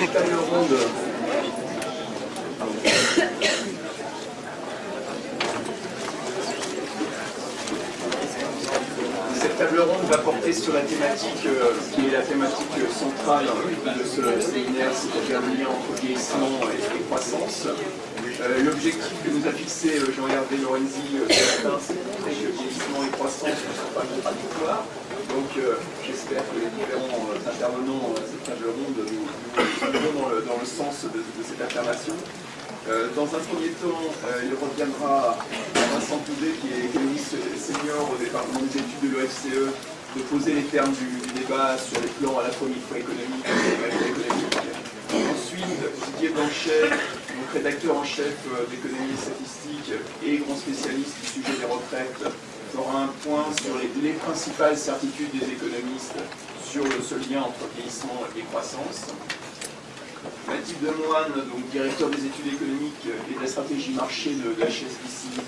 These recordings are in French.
cette table ronde. Cette table ronde va porter sur la thématique qui est la thématique centrale de ce séminaire, c'est-à-dire le lien entre vieillissement et croissance. L'objectif que nous a fixé Jean-Hervé Lorenzi ce matin, c'est de montrer que vieillissement et croissance ne sont pas contradictoires. Donc j'espère que les différents intervenants à cette table ronde nous vont dans le sens de cette affirmation. Dans un premier temps, il reviendra à Vincent Poudet, qui est économiste senior au département des études de l'OFCE, de poser les termes du débat sur les plans à la fois microéconomiques et macroéconomiques. Ensuite, Didier Blanchet, donc rédacteur en chef d'économie et statistique et grand spécialiste du sujet des retraites, fera un point sur les principales certitudes des économistes sur ce lien entre vieillissement et croissance. Mathilde Demoine, donc directeur des études économiques et de la stratégie marché de HSBC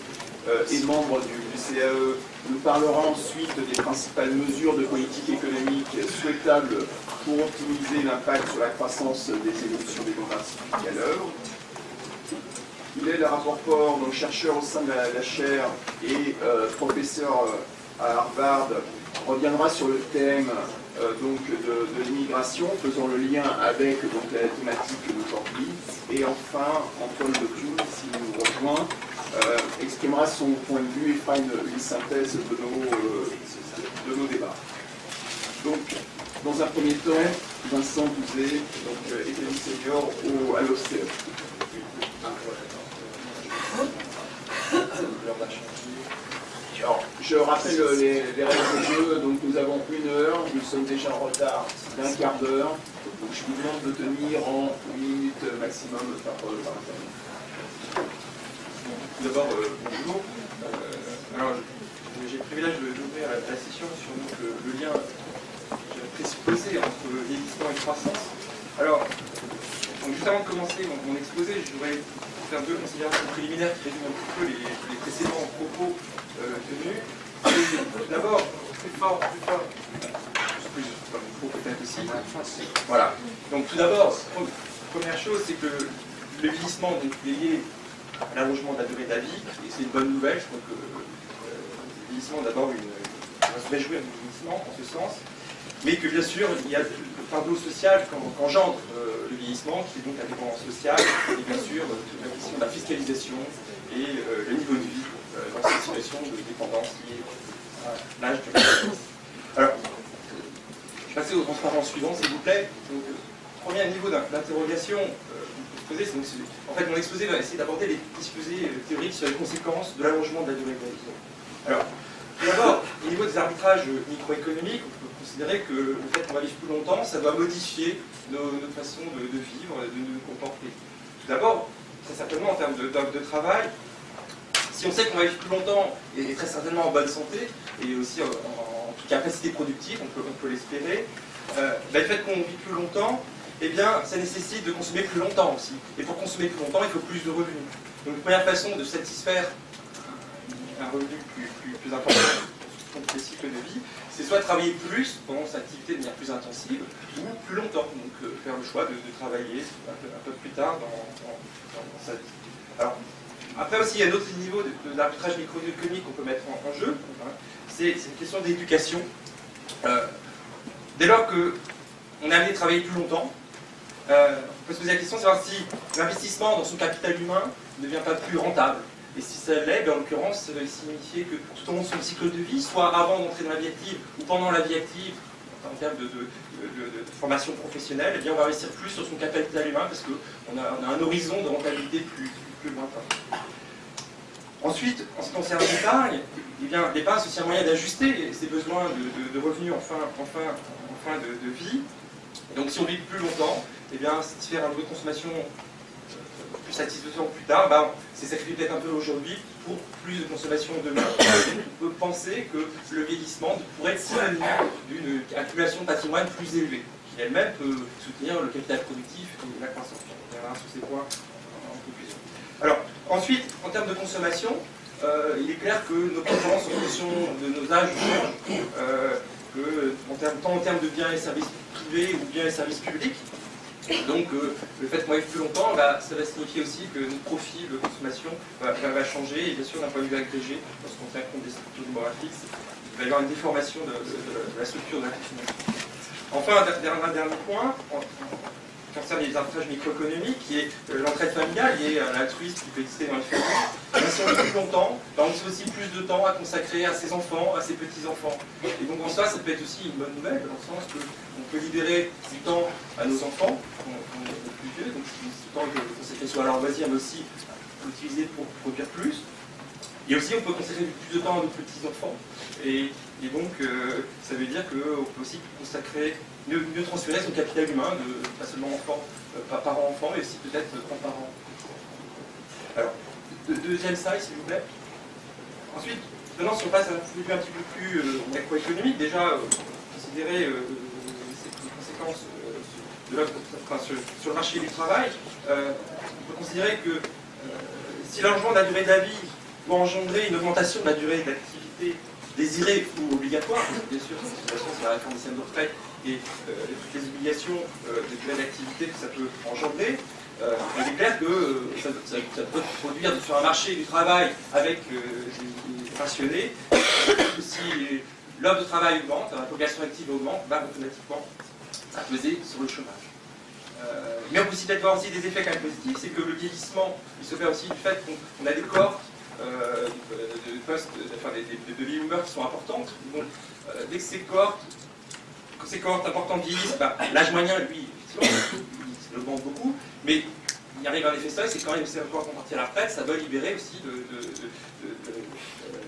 et membre du CAE, nous parlera ensuite des principales mesures de politique économique souhaitables pour optimiser l'impact sur la croissance des évolutions démographiques à l'œuvre. Il est le rapporteur, donc chercheur au sein de la chaire et professeur à Harvard, reviendra sur le thème donc de l'immigration, faisant le lien avec donc, la thématique d'aujourd'hui. Et enfin, Antoine Decoux, s'il nous rejoint, exprimera son point de vue et fera une synthèse de nos débats. Donc, dans un premier temps, Vincent Poudet, donc économiste senior à l'OFCE. Alors, je rappelle les règles du jeu. Donc nous avons 1 heure, nous sommes déjà en retard d'un quart d'heure. Donc je vous demande de tenir en 1 minute maximum par intervention. Tout d'abord, bonjour. Alors, j'ai le privilège d'ouvrir la session sur donc, le lien présupposé entre vieillissement et croissance. Alors, donc, juste avant de commencer mon exposé, je voudrais faire 2 considérations préliminaires qui résument un petit peu les précédents propos tenus. D'abord, plus fort, peut-être aussi. Voilà. Donc tout d'abord, première chose, c'est que le vieillissement est lié à l'allongement de la durée de la vie, et c'est une bonne nouvelle. Je crois que le vieillissement, d'abord, on va se réjouir du vieillissement en ce sens, mais que bien sûr, il y a le fardeau social qu'engendre le vieillissement, qui est donc la dépendance sociale, et bien sûr, la question de la fiscalisation et le niveau de vie dans cette situation de dépendance liée à l'âge de la. Alors, je vais passer aux transparences suivantes, s'il vous plaît. Donc, premier niveau d'interrogation en fait, mon exposé va essayer d'aborder les exposés théoriques sur les conséquences de l'allongement de la durée de la vie. Alors, tout d'abord, au niveau des arbitrages microéconomiques, on peut considérer que le fait qu'on va vivre plus longtemps, ça va modifier notre façon de vivre, de nous comporter. Tout d'abord, très certainement en termes de travail, si on sait qu'on va vivre plus longtemps et très certainement en bonne santé, et aussi en toute capacité productive, on peut l'espérer, le fait qu'on vit plus longtemps, eh bien, ça nécessite de consommer plus longtemps aussi. Et pour consommer plus longtemps, il faut plus de revenus. Donc, la première façon de satisfaire un revenu plus important dans les cycles de vie, c'est soit travailler plus pendant cette activité de manière plus intensive, ou plus longtemps. Donc, faire le choix de travailler un peu plus tard dans sa vie. Alors, après aussi, il y a un autre niveau d'arbitrage microéconomique qu'on peut mettre en jeu. C'est une question d'éducation. Dès lors qu'on est amené à travailler plus longtemps, on peut se poser la question de savoir si l'investissement dans son capital humain ne devient pas plus rentable. Et si ça l'est, en l'occurrence, ça va signifier que tout au long de son cycle de vie, soit avant d'entrer dans la vie active ou pendant la vie active, en termes de formation professionnelle, eh bien, on va investir plus sur son capital humain parce qu'on a un horizon de rentabilité plus lointain. Ensuite, en ce qui concerne l'épargne, eh bien, l'épargne, c'est aussi un moyen d'ajuster ses besoins de revenus en fin de vie. Donc si on vit plus longtemps, eh bien, satisfaire un niveau de consommation plus satisfaisant plus tard, c'est sacrifier peut-être un peu aujourd'hui pour plus de consommation demain. On peut penser que le vieillissement pourrait être synonyme d'une accumulation de patrimoine plus élevée, qui elle-même peut soutenir le capital productif et la croissance. On verra sur ces points en conclusion. Alors, ensuite, en termes de consommation, il est clair que nos préférences en fonction de nos âges changent, tant en termes de biens et services privés ou biens et services publics. Donc le fait qu'on vive plus longtemps, ça va signifier aussi que notre profil de consommation va changer, et bien sûr d'un point de vue agrégé, lorsqu'on tient compte des structures démographiques, il va y avoir une déformation de la structure de la consommation. Enfin, un dernier point, qui concerne les avantages microéconomiques, qui est l'entraide familiale liée à l'altruisme qui peut exister dans les familles. Même si on vit plus longtemps, on a aussi plus de temps à consacrer à ses enfants, à ses petits-enfants. Et donc en soi, ça peut être aussi une bonne nouvelle, dans le sens qu'on peut libérer du temps à nos enfants, qu'on est plus vieux, donc ce temps que consacrer soit à leur loisir, mais aussi l'utiliser pour produire plus. Et aussi, on peut consacrer plus de temps à nos petits-enfants. Et donc, ça veut dire qu'on peut aussi consacrer, mieux transférer son capital humain, pas seulement parents-enfants, mais aussi peut-être grands-parents. Alors, deuxième slide, s'il vous plaît. Ensuite, maintenant, si on passe à un point de vue un petit peu plus macroéconomique, déjà, considérer les conséquences de l'offre, sur le marché du travail, on peut considérer que si l'allongement de la durée de la vie doit engendrer une augmentation de la durée d'activité désirée ou obligatoire, bien sûr, cette situation, c'est la réforme des systèmes de retraite et toutes les obligations de durée d'activité que ça peut engendrer, il est clair que ça peut produire sur un marché du travail avec des pensionnés, si l'offre de travail augmente, la population active augmente, va automatiquement peser sur le chômage. Mais on peut aussi peut-être voir aussi des effets quand même positifs, c'est que le vieillissement, il se fait aussi du fait qu'on a des cohortes de baby boomers qui sont importantes. Donc, dès que ces cohortes importantes vieillissent, l'âge moyen, lui, il augmente beaucoup, mais il arrive un effet seuil, c'est quand même ces cohortes vont partir à la retraite, ça doit libérer aussi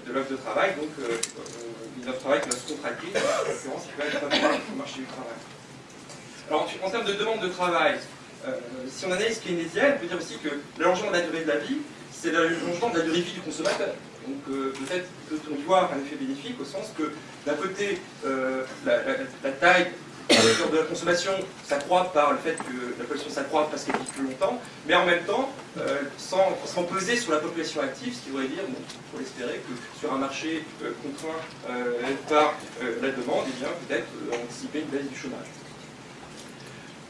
de l'offre de travail, donc une offre de travail qui va se contracter, en l'occurrence, qui va être favorable au marché du travail. Alors, en termes de demande de travail, si on analyse keynésienne, on peut dire aussi que l'allongement de la durée de la vie, c'est l'allongement de la durée de vie du consommateur. Donc peut-être peut-on y voir un effet bénéfique au sens que d'un côté, la taille de la consommation s'accroît par le fait que la population s'accroît parce qu'elle vit plus longtemps, mais en même temps, sans peser sur la population active, ce qui voudrait dire, il faut l'espérer, que sur un marché contraint par la demande, eh bien peut-être anticiper une baisse du chômage.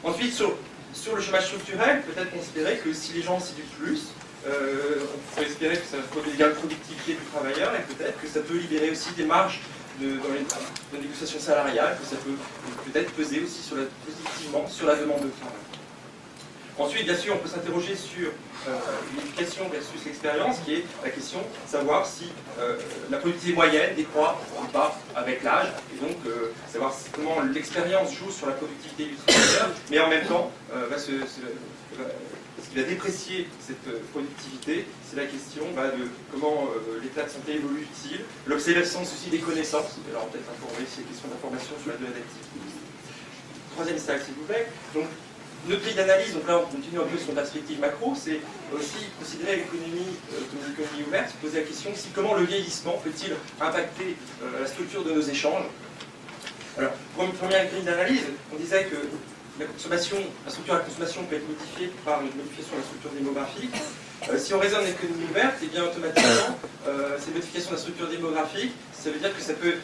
Ensuite, sur le chômage structurel, peut-être considérer que si les gens s'y vivent plus, on peut espérer que ça va produire des gains de productivité du travailleur et peut-être que ça peut libérer aussi des marges dans les négociations salariales, que ça peut peut-être peser aussi positivement sur la demande de travail. Ensuite, bien sûr, on peut s'interroger sur l'éducation versus l'expérience, qui est la question de savoir si la productivité moyenne décroît ou pas avec l'âge, et donc savoir comment l'expérience joue sur la productivité du travailleur, mais en même temps, ce qui va déprécier cette productivité, c'est la question de comment l'état de santé évolue-t-il, l'obsolescence aussi des connaissances, alors peut-être informer si il y a question d'information sur la durée d'activité. Troisième slide, s'il vous plaît. Donc, notre grille d'analyse, donc là on continue un peu sur une perspective macro, c'est aussi considérer l'économie comme une économie ouverte, se poser la question aussi comment le vieillissement peut-il impacter la structure de nos échanges. Alors, pour une première grille d'analyse, on disait que la structure de la consommation peut être modifiée par une modification de la structure démographique. Si on raisonne l'économie ouverte, et bien automatiquement, ces modifications de la structure démographique, ça veut dire que ça peut,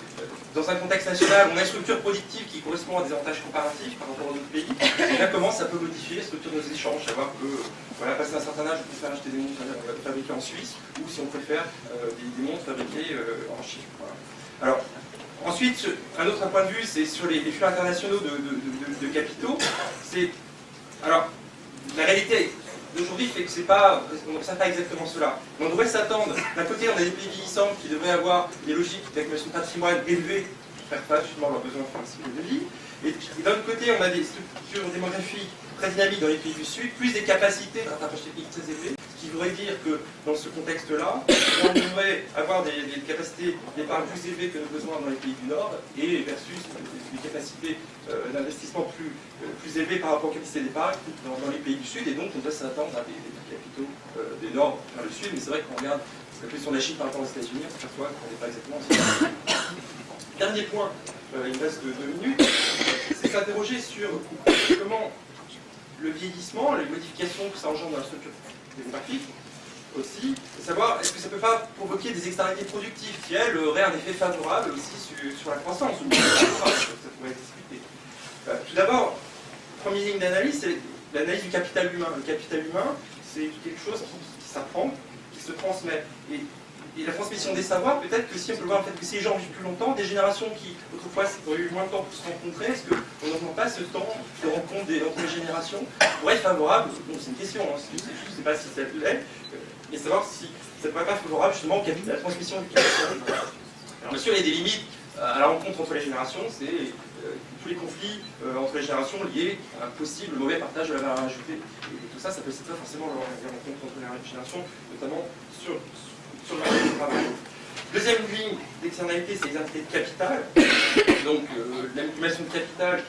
dans un contexte national, on a une structure productive qui correspond à des avantages comparatifs par rapport à d'autres pays, et bien comment ça peut modifier la structure de nos échanges, savoir que, passer un certain âge, on préfère acheter des montres fabriquées en Suisse, ou si on préfère des montres fabriquées en Chine. Voilà. Alors, ensuite, un autre point de vue, c'est sur les flux internationaux de capitaux. Alors, la réalité d'aujourd'hui fait que on n'observe pas exactement cela. Mais on devrait s'attendre, d'un côté, on a des pays vieillissants qui devraient avoir des logiques d'accumulation de patrimoine élevées pour faire face justement à leurs besoins de cycle de vie. Et d'un autre côté, on a des structures démographiques très dynamiques dans les pays du Sud, plus des capacités de rattrapage technique très élevées, ce qui voudrait dire que dans ce contexte-là, on devrait avoir des capacités d'épargne plus élevées que nos besoins dans les pays du Nord, et versus des capacités d'investissement plus élevées par rapport aux capacités d'épargne dans les pays du Sud, et donc on doit s'attendre à des capitaux des Nord vers le Sud, mais c'est vrai qu'on regarde la position de la Chine par rapport aux États-Unis, on s'aperçoit qu'on n'est pas exactement aussi. Dernier point, il me reste 2 minutes, c'est s'interroger sur comment le vieillissement, les modifications que ça engendre dans la structure démographique, aussi, savoir est-ce que ça ne peut pas provoquer des externalités productives qui, elles, auraient un effet favorable aussi sur la croissance, ou ça pourrait être discuté. Tout d'abord, première ligne d'analyse, c'est l'analyse du capital humain. Le capital humain, c'est quelque chose qui s'apprend, qui se transmet. Et la transmission des savoirs, peut-être que si on peut voir le fait que si les gens vivent plus longtemps, des générations qui autrefois auraient eu moins de temps pour se rencontrer, est-ce qu'on n'augmente pas ce temps de rencontre entre les générations pourrait être favorable? Bon, c'est une question, hein, je ne sais pas si ça l'est, mais savoir si ça ne pourrait pas être favorable justement à la transmission du capital. Alors bien sûr, il y a des limites à la rencontre entre les générations, c'est tous les conflits entre les générations liés à un possible mauvais partage de la valeur ajoutée. Et tout ça, ça peut être forcément les rencontres entre les générations, notamment sur le marché du travail. Deuxième ligne d'externalité, c'est l'externalité de capital. Donc l'accumulation de capital,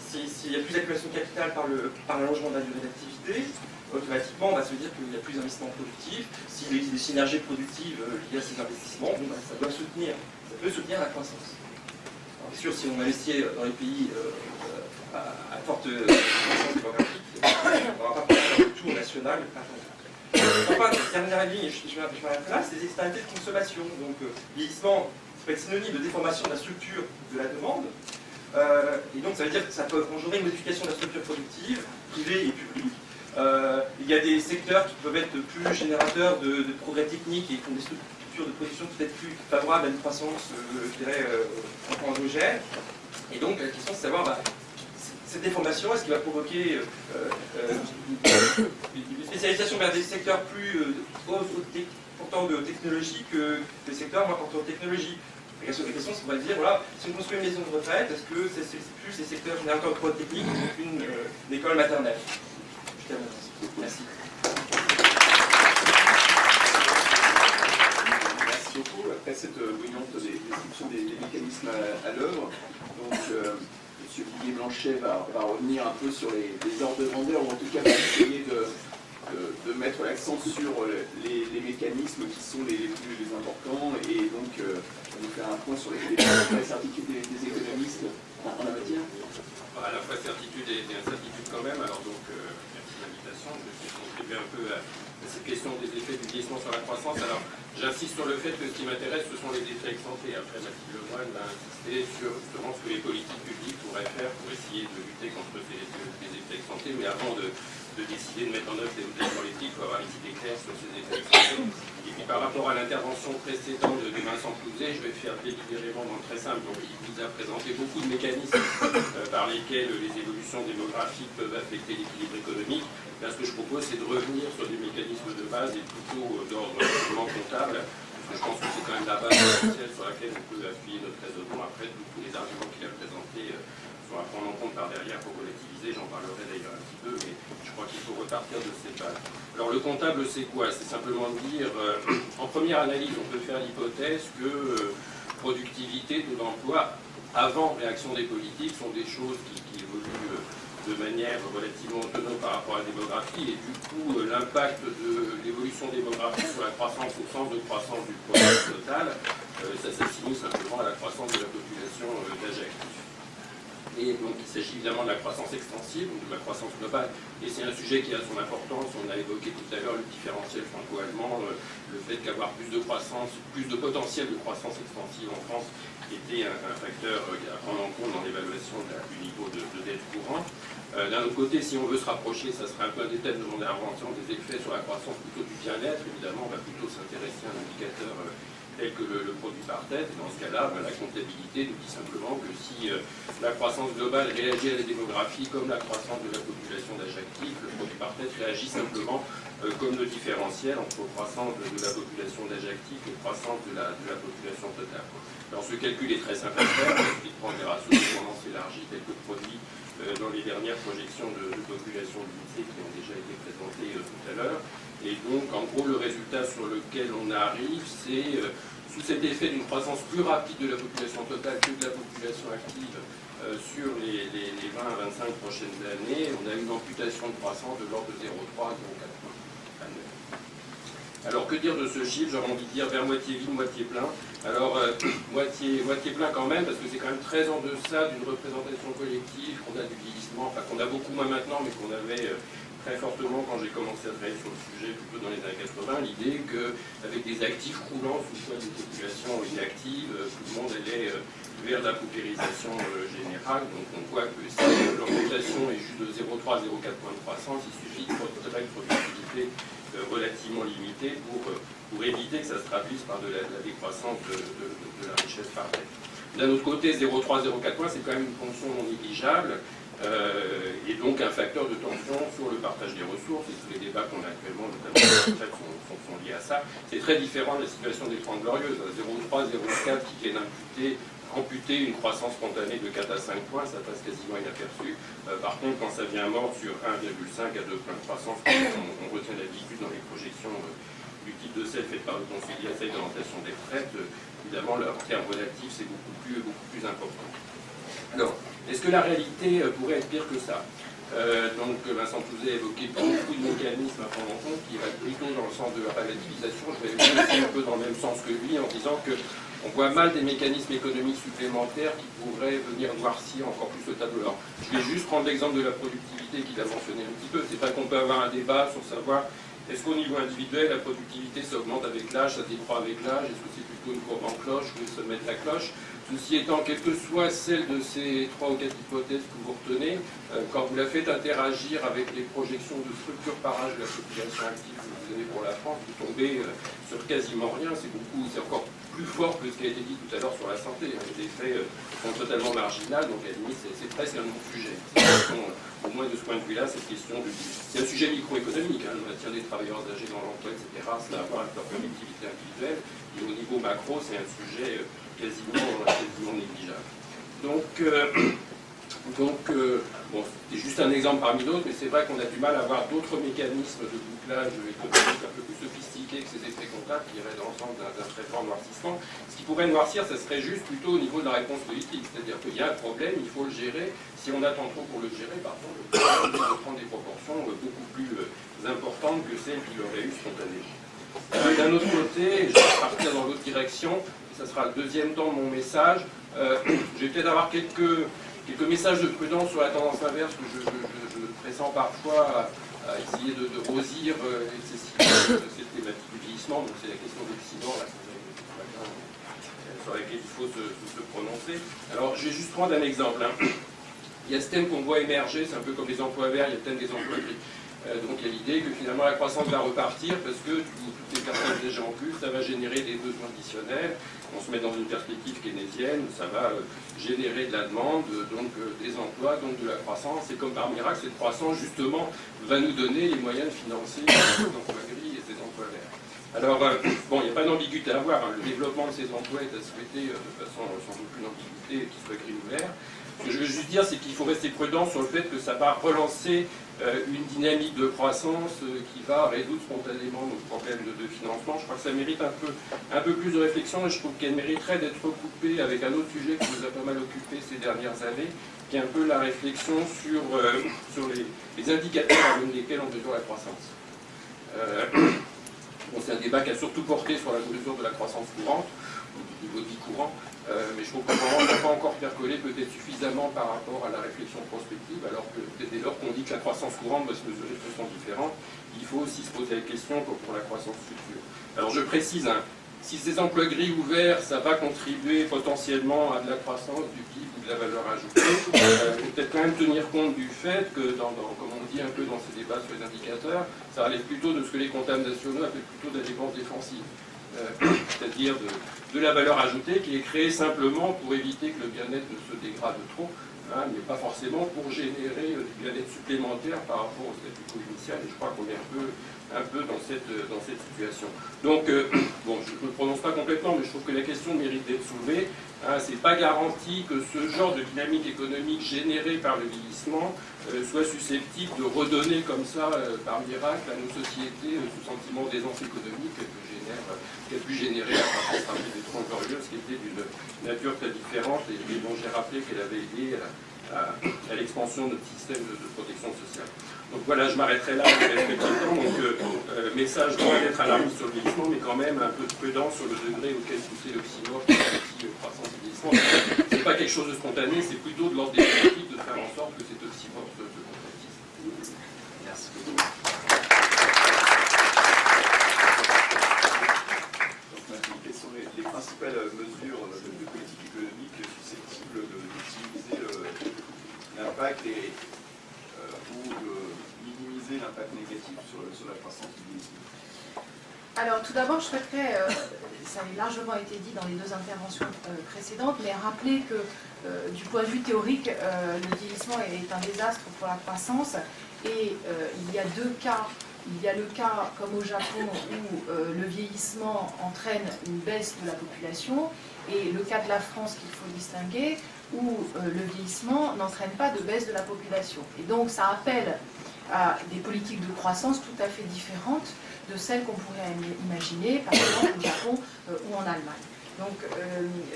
s'il y a plus d'accumulation de capital par l'allongement de la durée d'activité, automatiquement on va se dire qu'il y a plus d'investissements productifs. S'il existe des synergies productives liées à ces investissements, bon, ça peut soutenir la croissance. Alors, bien sûr, si on investit dans les pays à forte croissance démographique, on n'aura pas faire le tour national. Enfin, dernière ligne, je m'arrêterai là, c'est les externalités de consommation. Donc, vieillissement, ça peut être synonyme de déformation de la structure de la demande. Et donc, ça veut dire que ça peut engendrer une modification de la structure productive, privée et publique. Il y a des secteurs qui peuvent être plus générateurs de progrès techniques et qui ont des structures de production peut-être plus favorables à une croissance, je dirais, endogène. Et donc, la question, c'est de savoir, cette déformation, est-ce qu'il va provoquer une spécialisation vers des secteurs plus portants de technologie que des secteurs moins portants de technologie? La question, c'est qu'on va dire, voilà, si on construit une maison de retraite, est-ce que c'est plus des secteurs générateurs de progrès techniques qu'une école maternelle? Je termine. Merci. Merci beaucoup. Après cette brillante description des mécanismes à l'œuvre, donc M. Didier Blanchet va revenir un peu sur les ordres de grandeur, ou en tout cas va essayer de mettre l'accent sur les mécanismes qui sont les plus importants, et donc on va faire un point sur les certitudes des économistes en la matière. À la fois certitude et incertitude quand même, alors donc merci de l'invitation, je vais contribuer un peu à cette question des effets du vieillissement sur la croissance. Alors j'insiste sur le fait que ce qui m'intéresse, ce sont les effets ex-ante. Après Mathilde Lemoine va insister sur justement ce que les politiques publiques pourraient faire pour essayer de lutter contre les effets ex-ante, mais avant de décider de mettre en œuvre des politiques, il faut avoir une idée claire sur ces effets ex-ante. Et puis par rapport à l'intervention précédente de Vincent Clouzet, je vais faire délibérément très simple. Donc, il vous a présenté beaucoup de mécanismes par lesquels les évolutions démographiques peuvent affecter l'équilibre économique. Là, ce que je propose, c'est de revenir sur des mécanismes de base et plutôt d'ordre purement comptable. Parce que je pense que c'est quand même la base essentielle sur laquelle on peut appuyer notre raisonnement. Après, tous les arguments qu'il a présentés sont à prendre en compte par derrière pour relativiser. J'en parlerai d'ailleurs un petit peu, mais je crois qu'il faut repartir de ces bases. Alors le comptable, c'est quoi? C'est simplement de dire, en première analyse, on peut faire l'hypothèse que productivité, taux d'emploi, avant réaction des politiques, sont des choses qui évoluent de manière relativement autonome par rapport à la démographie, et du coup l'impact de l'évolution démographique sur la croissance au sens de croissance du produit total, ça s'assimile simplement à la croissance de la population d'âge actif. Et donc il s'agit évidemment de la croissance extensive, de la croissance globale, et c'est un sujet qui a son importance. On a évoqué tout à l'heure le différentiel franco-allemand, le fait qu'avoir plus de croissance, plus de potentiel de croissance extensive en France était un facteur à prendre en compte dans l'évaluation du niveau de dette courant. D'un autre côté, si on veut se rapprocher, ça serait un peu un des thèmes de mon intervention, des effets sur la croissance plutôt du bien-être. Évidemment, on va plutôt s'intéresser à un indicateur tel que le produit par tête. Et dans ce cas-là, la comptabilité nous dit simplement que si la croissance globale réagit à la démographie comme la croissance de la population d'âge actif, le produit par tête réagit simplement comme le différentiel entre croissance de la population d'âge actif et croissance de la population totale. Alors ce calcul est très simple à faire, il suffit de prendre des ratios de tendance élargie tels que produits dans les dernières projections de population de l'INSEE qui ont déjà été présentées tout à l'heure. Et donc, en gros, le résultat sur lequel on arrive, c'est sous cet effet d'une croissance plus rapide de la population totale que de la population active sur les 20 à 25 prochaines années, on a une amputation de croissance de l'ordre de 0,3 à 0,4 annuel. Alors, que dire de ce chiffre? J'aurais envie de dire vers moitié vide, moitié plein. Alors, moitié plein quand même, parce que c'est quand même très en deçà d'une représentation collective qu'on a du vieillissement, enfin qu'on a beaucoup moins maintenant, mais qu'on avait très fortement, quand j'ai commencé à travailler sur le sujet, plutôt dans les années 80, l'idée qu'avec des actifs roulants sous le poids d'une population inactive, tout le monde allait vers la paupérisation générale. Donc on voit que si l'augmentation est juste de 0,3 à 0,4 points de croissance, il suffit de retrouver une productivité relativement limitée pour éviter que ça se traduise par de la décroissance de la richesse par tête. D'un autre côté, 0,3, 0,4 points, c'est quand même une ponction non négligeable, et donc un facteur de tension sur le partage des ressources, et tous les débats qu'on a actuellement, notamment les retraites, sont liés à ça. C'est très différent de la situation des 30 Glorieuses. 0,3, 0,4 qui viennent amputer une croissance spontanée de 4 à 5 points, ça passe quasiment inaperçu. Par contre, quand ça vient mort sur 1,5 à 2 points de croissance, on retient l'habitude dans les projections du type de celle faite par le Conseil d'orientation des retraites, évidemment, en termes relatifs, c'est beaucoup plus important. Alors, est-ce que la réalité pourrait être pire que ça? Donc, Vincent Touzet a évoqué beaucoup de mécanismes à prendre en compte qui iraient plutôt dans le sens de la relativisation. Je vais aller un peu dans le même sens que lui en disant qu'on voit mal des mécanismes économiques supplémentaires qui pourraient venir noircir encore plus le tableau. Alors, je vais juste prendre l'exemple de la productivité qu'il a mentionné un petit peu. C'est pas qu'on peut avoir un débat sur savoir est-ce qu'au niveau individuel, la productivité s'augmente avec l'âge, ça décroît avec l'âge, est-ce que c'est plutôt une courbe en cloche ou le sommet de la cloche? Ceci étant, quelle que soit celle de ces 3 ou 4 hypothèses que vous retenez, quand vous la faites interagir avec les projections de structure par âge de la population active que vous avez pour la France, vous tombez sur quasiment rien, c'est encore plus fort que ce qui a été dit tout à l'heure sur la santé. Les effets sont totalement marginaux, donc à la limite c'est presque un non-sujet. Au moins de ce point de vue-là, cette question c'est un sujet microéconomique, le maintien des travailleurs âgés dans l'emploi, etc. Ça a à voir avec leur collectivité individuelle, et au niveau macro, c'est un sujet quasiment négligeable. Donc bon, c'est juste un exemple parmi d'autres, mais c'est vrai qu'on a du mal à avoir d'autres mécanismes de bouclage économique un peu plus sophistiqués que ces effets comptables qui iraient dans le sens d'un très fort noircissement. Ce qui pourrait noircir, ça serait juste plutôt au niveau de la réponse politique, c'est-à-dire qu'il y a un problème, il faut le gérer. Si on attend trop pour le gérer, par contre, on peut prendre des proportions beaucoup plus importantes que celles qu'il aurait eu spontanément. D'un autre côté, je vais partir dans l'autre direction, ça sera le deuxième temps de mon message. Je vais peut-être avoir quelques messages de prudence sur la tendance inverse que je pressens parfois à essayer de rosir excessivement cette thématique du vieillissement. Donc c'est la question de l'Occident sur laquelle il faut se prononcer. Alors je vais juste prendre un exemple. Il y a ce thème qu'on voit émerger, c'est un peu comme les emplois verts, il y a le thème des emplois gris. Donc il y a l'idée que finalement la croissance va repartir parce que toutes les personnes déjà en plus, ça va générer des besoins additionnels. On se met dans une perspective keynésienne, ça va générer de la demande, donc des emplois, donc de la croissance. Et comme par miracle, cette croissance justement va nous donner les moyens de financer ces emplois gris et ces emplois verts. Alors, bon, il n'y a pas d'ambiguïté à avoir. Le développement de ces emplois est à souhaiter de façon sans aucune ambiguïté qu'ils soient gris ou verts. Ce que je veux juste dire, c'est qu'il faut rester prudent sur le fait que ça va relancer une dynamique de croissance qui va résoudre spontanément nos problèmes de financement. Je crois que ça mérite un peu plus de réflexion et je trouve qu'elle mériterait d'être recoupée avec un autre sujet qui nous a pas mal occupé ces dernières années, qui est un peu la réflexion sur les indicateurs à l'aune desquels on mesure la croissance. Bon, c'est un débat qui a surtout porté sur la mesure de la croissance courante, du niveau de vie courant, mais je trouve qu'on n'a pas encore percolé peut-être suffisamment par rapport à la réflexion prospective, alors que dès lors qu'on dit que la croissance courante doit se mesurer de façon différente, il faut aussi se poser la question pour la croissance future. Alors je précise, si ces emplois gris ouverts, ça va contribuer potentiellement à de la croissance, du PIB ou de la valeur ajoutée, il faut peut-être quand même tenir compte du fait que, comme on dit un peu dans ces débats sur les indicateurs, ça relève plutôt de ce que les comptables nationaux appellent plutôt de la dépense défensive. C'est-à-dire de la valeur ajoutée qui est créée simplement pour éviter que le bien-être ne se dégrade trop, mais pas forcément pour générer du bien-être supplémentaire par rapport au statu quo initial, et je crois qu'on est un peu dans cette situation. Donc, bon, je ne me prononce pas complètement, mais je trouve que la question mérite d'être soulevée. C'est pas garanti que ce genre de dynamique économique générée par le vieillissement soit susceptible de redonner comme ça, par miracle, à nos sociétés ce sentiment d'aisance économique qui a pu générer la croissance rapide des 30 Glorieuses, qui était d'une nature très différente et dont j'ai rappelé qu'elle avait aidé à l'expansion de notre système de protection sociale. Donc voilà, je m'arrêterai là, donc message loin d'être alarmiste sur le vieillissement, mais quand même un peu de prudence sur le degré auquel pousser l'oxymore qui est croissance et vieillissement. C'est pas quelque chose de spontané, c'est plutôt de l'ordre des politiques de faire en sorte que cet oxymore se concrétise. Merci beaucoup. Donc maintenant, quelles sont les principales mesures de politique économique susceptibles d'utiliser l'impact ou de minimiser l'impact négatif sur la croissance du vieillissement? Alors tout d'abord, je souhaiterais, ça a largement été dit dans les deux interventions précédentes, mais rappeler que du point de vue théorique, le vieillissement est un désastre pour la croissance et il y a deux cas. Il y a le cas, comme au Japon, où le vieillissement entraîne une baisse de la population, et le cas de la France qu'il faut distinguer, où le vieillissement n'entraîne pas de baisse de la population. Et donc ça appelle à des politiques de croissance tout à fait différentes de celles qu'on pourrait imaginer, par exemple au Japon ou en Allemagne. Donc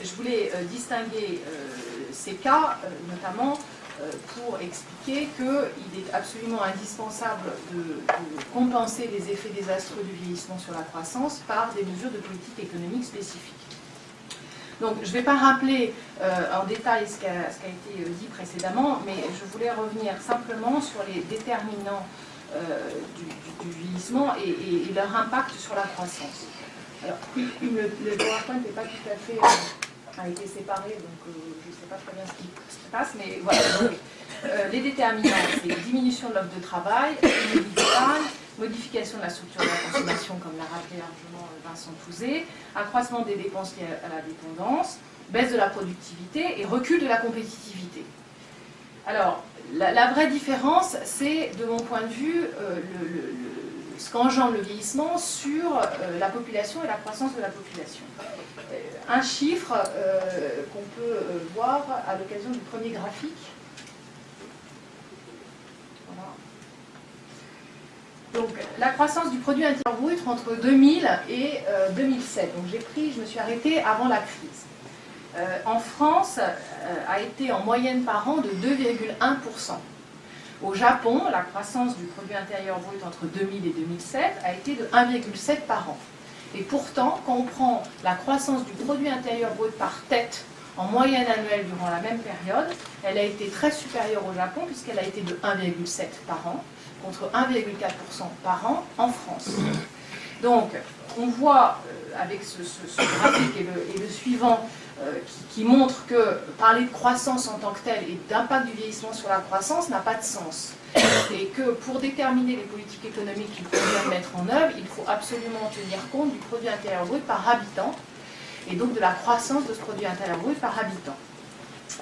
je voulais distinguer ces cas, notamment pour expliquer qu'il est absolument indispensable de compenser les effets désastreux du vieillissement sur la croissance par des mesures de politique économique spécifiques. Donc je ne vais pas rappeler en détail ce qui a été dit précédemment, mais je voulais revenir simplement sur les déterminants du vieillissement et leur impact sur la croissance. Alors, le PowerPoint n'est pas tout à fait... a été séparé, donc je ne sais pas très bien ce qui se passe, mais voilà. Donc, les déterminants, c'est diminution de l'offre de travail, médicale, modification de la structure de la consommation, comme l'a rappelé largement Vincent Touzé, accroissement des dépenses liées à la dépendance, baisse de la productivité et recul de la compétitivité. Alors, la vraie différence, c'est, de mon point de vue, ce qu'engendre le vieillissement sur la population et la croissance de la population. Un chiffre qu'on peut voir à l'occasion du premier graphique. Voilà. Donc, la croissance du produit intérieur brut entre 2000 et 2007. Donc, je me suis arrêtée avant la crise. En France, a été en moyenne par an de 2,1%. Au Japon, la croissance du produit intérieur brut entre 2000 et 2007 a été de 1,7 par an. Et pourtant, quand on prend la croissance du produit intérieur brut par tête en moyenne annuelle durant la même période, elle a été très supérieure au Japon puisqu'elle a été de 1,7 par an contre 1,4% par an en France. Donc, on voit avec ce graphique et le suivant qui montre que parler de croissance en tant que telle et d'impact du vieillissement sur la croissance n'a pas de sens. Et que pour déterminer les politiques économiques qu'il convient de mettre en œuvre, il faut absolument tenir compte du produit intérieur brut par habitant et donc de la croissance de ce produit intérieur brut par habitant.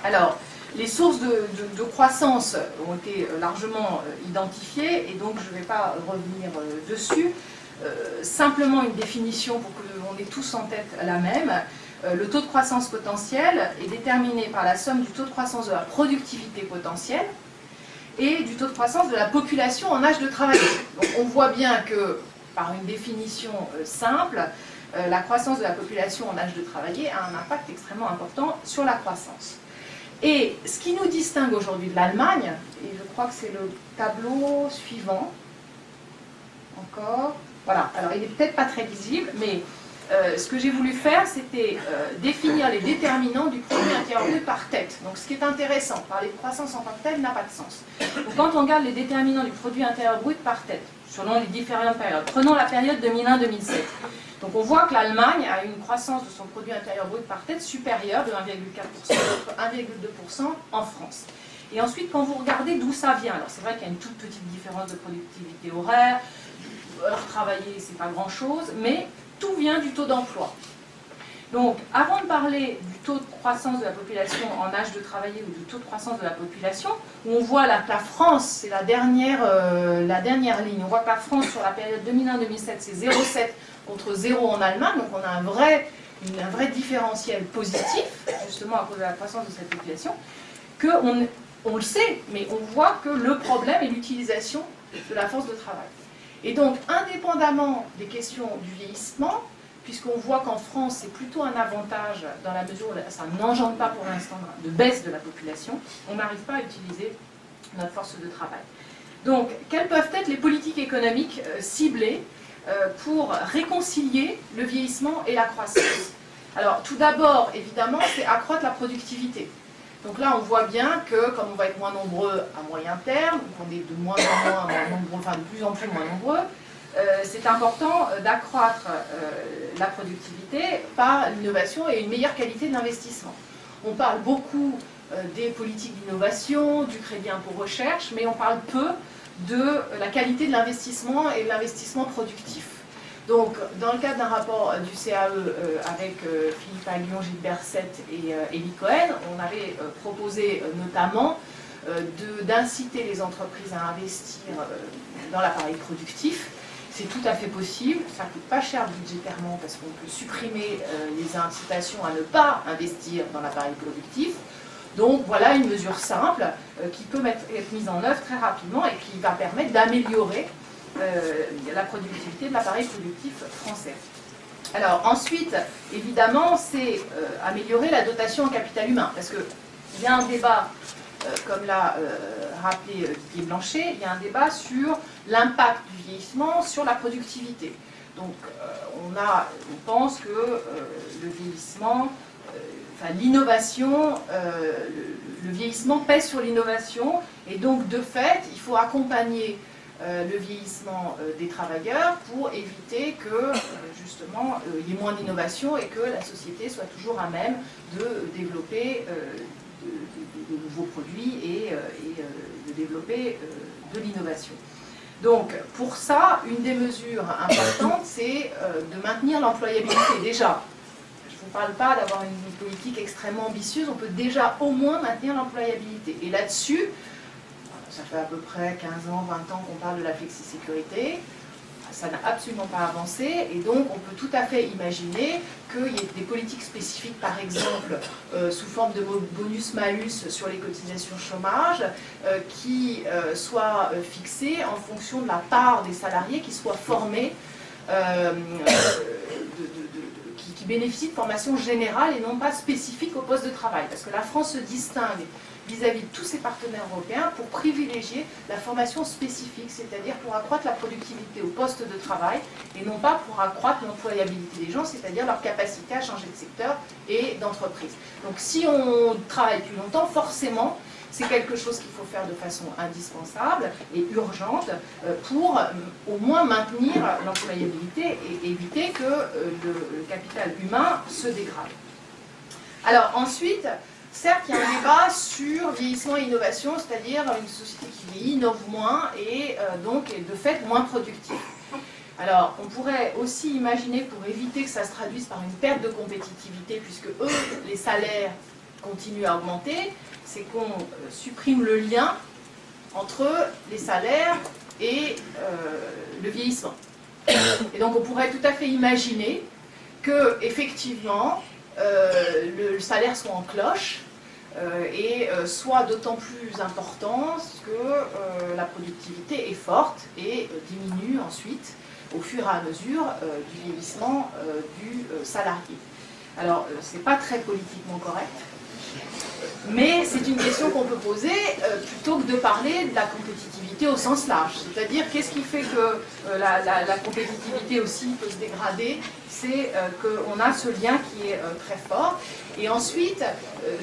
Alors, les sources de croissance ont été largement identifiées et donc je ne vais pas revenir dessus. Simplement une définition pour qu'on ait tous en tête la même. Le taux de croissance potentiel est déterminé par la somme du taux de croissance de la productivité potentielle et du taux de croissance de la population en âge de travailler. Donc on voit bien que, par une définition simple, la croissance de la population en âge de travailler a un impact extrêmement important sur la croissance. Et ce qui nous distingue aujourd'hui de l'Allemagne, et je crois que c'est le tableau suivant, encore, voilà, alors il n'est peut-être pas très lisible, mais ce que j'ai voulu faire, c'était définir les déterminants du produit intérieur brut par tête. Donc ce qui est intéressant, parler de croissance en tant que telle n'a pas de sens. Donc quand on regarde les déterminants du produit intérieur brut par tête, selon les différentes périodes, prenons la période 2001-2007. Donc on voit que l'Allemagne a une croissance de son produit intérieur brut par tête supérieure de 1,4% contre 1,2% en France. Et ensuite, quand vous regardez d'où ça vient, alors c'est vrai qu'il y a une toute petite différence de productivité horaire, heures travaillées, c'est pas grand-chose, mais tout vient du taux d'emploi. Donc, avant de parler du taux de croissance de la population en âge de travailler ou du taux de croissance de la population, où on voit là que la France, c'est la dernière ligne, on voit que la France, sur la période 2001-2007, c'est 0,7 contre 0 en Allemagne, donc on a un vrai différentiel positif, justement à cause de la croissance de cette population, on le sait, mais on voit que le problème est l'utilisation de la force de travail. Et donc, indépendamment des questions du vieillissement, puisqu'on voit qu'en France, c'est plutôt un avantage dans la mesure où ça n'engendre pas pour l'instant de baisse de la population, on n'arrive pas à utiliser notre force de travail. Donc, quelles peuvent être les politiques économiques ciblées pour réconcilier le vieillissement et la croissance? Alors, tout d'abord, évidemment, c'est accroître la productivité. Donc là, on voit bien que comme on va être moins nombreux à moyen terme, qu'on est de moins en moins nombreux, enfin de plus en plus moins nombreux, c'est important d'accroître la productivité par l'innovation et une meilleure qualité de l'investissement. On parle beaucoup des politiques d'innovation, du crédit impôt recherche, mais on parle peu de la qualité de l'investissement et de l'investissement productif. Donc, dans le cadre d'un rapport du CAE avec Philippe Aguillon, Gilbert Sett et Elie Cohen, on avait proposé notamment d'inciter les entreprises à investir dans l'appareil productif. C'est tout à fait possible, ça ne coûte pas cher budgétairement parce qu'on peut supprimer les incitations à ne pas investir dans l'appareil productif. Donc voilà une mesure simple qui peut être mise en œuvre très rapidement et qui va permettre d'améliorer la productivité de l'appareil productif français. Alors ensuite, évidemment, c'est améliorer la dotation en capital humain, parce qu'il y a un débat, comme l'a rappelé Didier Blanchet, il y a un débat sur l'impact du vieillissement sur la productivité. Donc on pense que le vieillissement, l'innovation, le vieillissement pèse sur l'innovation, et donc de fait, il faut accompagner le vieillissement des travailleurs pour éviter que justement il y ait moins d'innovation et que la société soit toujours à même de développer de nouveaux produits et de développer de l'innovation. Donc pour ça, une des mesures importantes, c'est de maintenir l'employabilité. Déjà, je ne vous parle pas d'avoir une politique extrêmement ambitieuse, on peut déjà au moins maintenir l'employabilité. Et là-dessus, ça fait à peu près 15 ans, 20 ans qu'on parle de la flexisécurité, ça n'a absolument pas avancé, et donc on peut tout à fait imaginer qu'il y ait des politiques spécifiques, par exemple, sous forme de bonus-malus sur les cotisations chômage, qui soient fixées en fonction de la part des salariés qui soient formés, qui bénéficient de formation générale et non pas spécifique au poste de travail. Parce que la France se distingue vis-à-vis de tous ses partenaires européens pour privilégier la formation spécifique, c'est-à-dire pour accroître la productivité au poste de travail et non pas pour accroître l'employabilité des gens, c'est-à-dire leur capacité à changer de secteur et d'entreprise. Donc si on travaille plus longtemps, forcément, c'est quelque chose qu'il faut faire de façon indispensable et urgente pour au moins maintenir l'employabilité et éviter que le capital humain se dégrade. Alors ensuite, certes, il y a un débat sur vieillissement et innovation, c'est-à-dire une société qui vieillit, innove moins et donc est de fait moins productive. Alors, on pourrait aussi imaginer, pour éviter que ça se traduise par une perte de compétitivité, puisque eux, les salaires continuent à augmenter, c'est qu'on supprime le lien entre les salaires et le vieillissement. Et donc, on pourrait tout à fait imaginer que, effectivement, le salaire soit en cloche et soit d'autant plus important que la productivité est forte et diminue ensuite au fur et à mesure du vieillissement du salarié. Alors, ce n'est pas très politiquement correct, mais c'est une question qu'on peut poser plutôt que de parler de la compétitivité au sens large. C'est-à-dire, qu'est-ce qui fait que la compétitivité aussi peut se dégrader? C'est qu'on a ce lien qui est très fort. Et ensuite,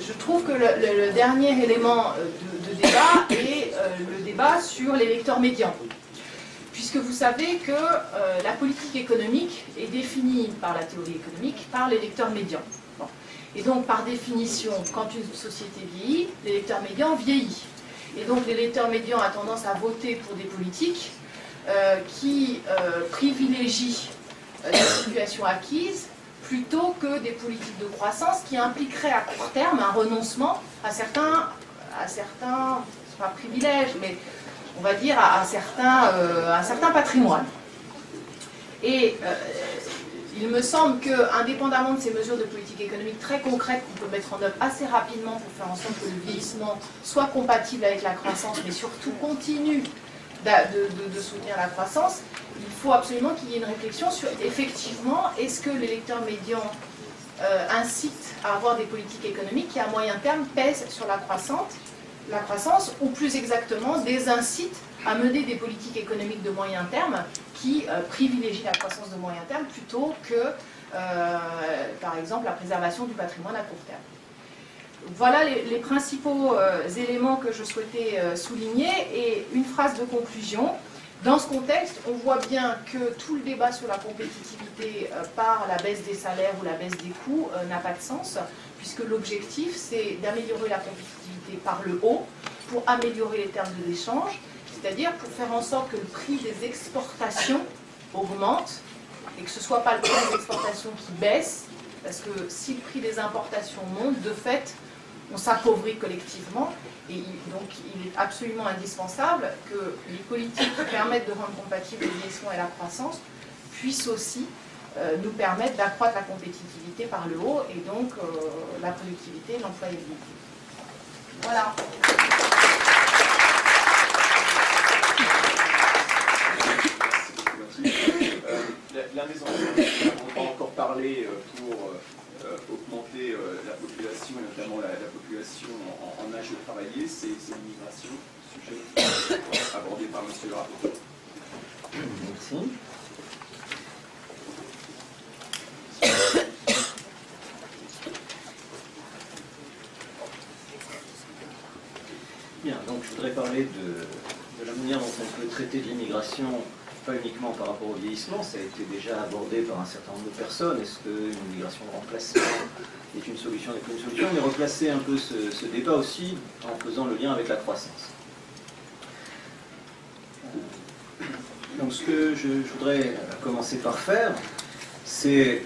je trouve que le dernier élément de débat est le débat sur l'électeur médian. Puisque vous savez que la politique économique est définie par la théorie économique par l'électeur médian. Bon. Et donc, par définition, quand une société vieillit, l'électeur médian vieillit. Et donc, l'électeur médian a tendance à voter pour des politiques qui privilégient la situation acquise plutôt que des politiques de croissance qui impliqueraient à court terme un renoncement à certains c'est pas privilèges, mais on va dire à un certain patrimoine. Et il me semble que, indépendamment de ces mesures de politique économique très concrètes qu'on peut mettre en œuvre assez rapidement pour faire en sorte que le vieillissement soit compatible avec la croissance, mais surtout continue de soutenir la croissance, il faut absolument qu'il y ait une réflexion sur, effectivement, est-ce que l'électeur médian incite à avoir des politiques économiques qui, à moyen terme, pèsent sur la croissance, ou plus exactement, désincitent à mener des politiques économiques de moyen terme qui privilégient la croissance de moyen terme plutôt que, par exemple, la préservation du patrimoine à court terme. voilà les principaux éléments que je souhaitais souligner. Et une phrase de conclusion. Dans ce contexte, on voit bien que tout le débat sur la compétitivité par la baisse des salaires ou la baisse des coûts n'a pas de sens, puisque l'objectif, c'est d'améliorer la compétitivité par le haut pour améliorer les termes de l'échange, c'est-à-dire pour faire en sorte que le prix des exportations augmente et que ce ne soit pas le prix des exportations qui baisse, parce que si le prix des importations monte, de fait, on s'appauvrit collectivement. Et donc, il est absolument indispensable que les politiques qui permettent de rendre compatible le vieillissement et la croissance puissent aussi nous permettre d'accroître la compétitivité par le haut et donc la productivité et l'employabilité. Voilà. L'un des enjeux, on va encore parler pour augmenter la population, et notamment la population en âge de travailler, c'est l'immigration, sujet abordé par monsieur le rapporteur. Merci. Bien, donc je voudrais parler de la manière dont on peut traiter de l'immigration, pas uniquement par rapport au vieillissement, ça a été déjà abordé par un certain nombre de personnes. Est-ce qu'une migration de remplacement est une solution, n'est pas une solution, mais replacer un peu ce débat aussi en faisant le lien avec la croissance. Donc ce que je voudrais commencer par faire, c'est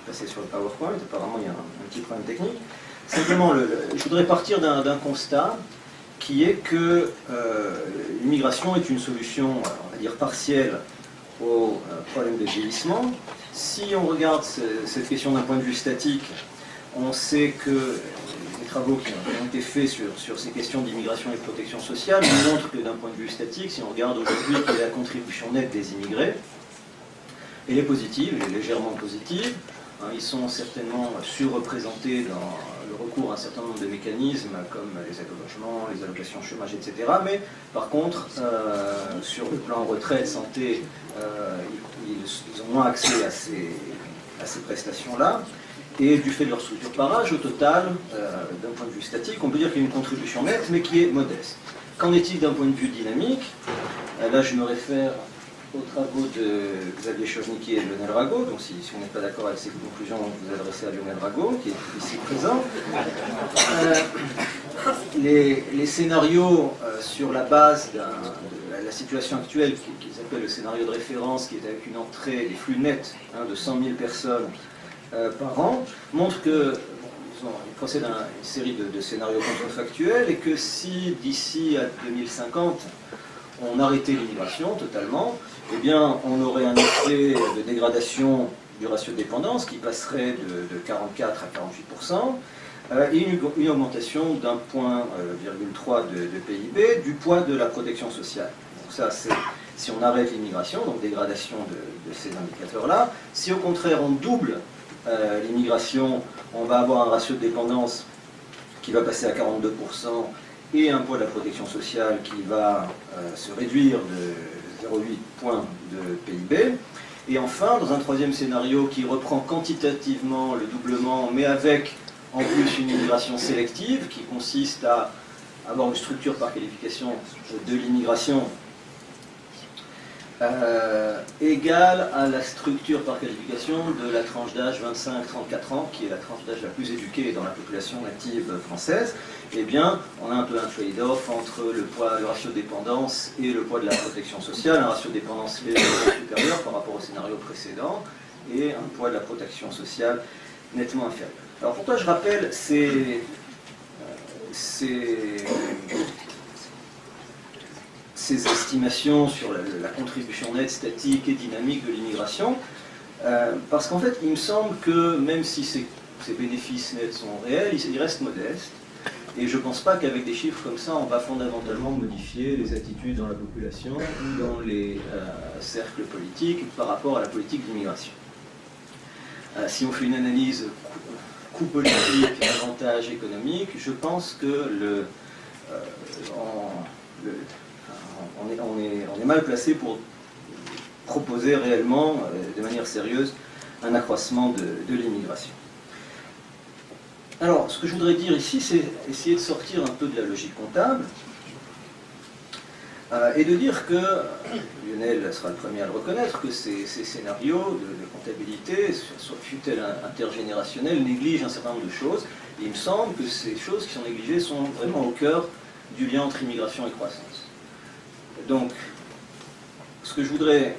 passer sur le PowerPoint, apparemment il y a un petit problème technique. Simplement, je voudrais partir d'un constat qui est que l'immigration est une solution, on va dire, partielle au problème de vieillissement. Si on regarde cette question d'un point de vue statique, on sait que les travaux qui ont été faits sur ces questions d'immigration et de protection sociale nous montrent que d'un point de vue statique, si on regarde aujourd'hui quelle est la contribution nette des immigrés, elle est positive, elle est légèrement positive. Ils sont certainement surreprésentés dans le recours à un certain nombre de mécanismes comme les aides au logement, les allocations chômage, etc. Mais par contre, sur le plan retraite, santé, ils ont moins accès à ces prestations-là. Et du fait de leur structure par âge, au total, d'un point de vue statique, on peut dire qu'il y a une contribution nette, mais qui est modeste. Qu'en est-il d'un point de vue dynamique? Là, je me réfère aux travaux de Xavier Chojnicki et Lionel Rago. Donc si on n'est pas d'accord avec ces conclusions, vous vous adressez à Lionel Rago, qui est ici présent. Les scénarios sur la base de la situation actuelle, qu'ils appellent le scénario de référence, qui est avec une entrée, des flux nets de 100 000 personnes par an, montrent que ils procèdent à une série de scénarios contrefactuels et que si d'ici à 2050 on arrêtait l'immigration totalement, eh bien on aurait un effet de dégradation du ratio de dépendance qui passerait de 44 à 48%, et une augmentation d'un point, 0,3 de PIB du poids de la protection sociale. Donc ça, c'est si on arrête l'immigration, donc dégradation de ces indicateurs-là. Si au contraire on double l'immigration, on va avoir un ratio de dépendance qui va passer à 42% et un poids de la protection sociale qui va se réduire de 0,8 points de PIB. Et enfin, dans un troisième scénario qui reprend quantitativement le doublement, mais avec en plus une immigration sélective qui consiste à avoir une structure par qualification de l'immigration égale à la structure par qualification de la tranche d'âge 25-34 ans, qui est la tranche d'âge la plus éduquée dans la population native française, eh bien, on a un peu un trade-off entre le ratio de dépendance et le poids de la protection sociale, un ratio de dépendance légèrement supérieur par rapport au scénario précédent, et un poids de la protection sociale nettement inférieur. Alors pourquoi je rappelle ces estimations sur la contribution nette, statique et dynamique de l'immigration, parce qu'en fait, il me semble que même si ces bénéfices nets sont réels, ils restent modestes, et je ne pense pas qu'avec des chiffres comme ça, on va fondamentalement modifier les attitudes dans la population ou dans les cercles politiques par rapport à la politique d'immigration. Si on fait une analyse coût politique, avantage économique, je pense que on est mal placé pour proposer réellement, de manière sérieuse, un accroissement de l'immigration. Alors, ce que je voudrais dire ici, c'est essayer de sortir un peu de la logique comptable et de dire que, Lionel sera le premier à le reconnaître, que ces scénarios de comptabilité, fut-elle intergénérationnelle, négligent un certain nombre de choses. Et il me semble que ces choses qui sont négligées sont vraiment au cœur du lien entre immigration et croissance. Donc, ce que je voudrais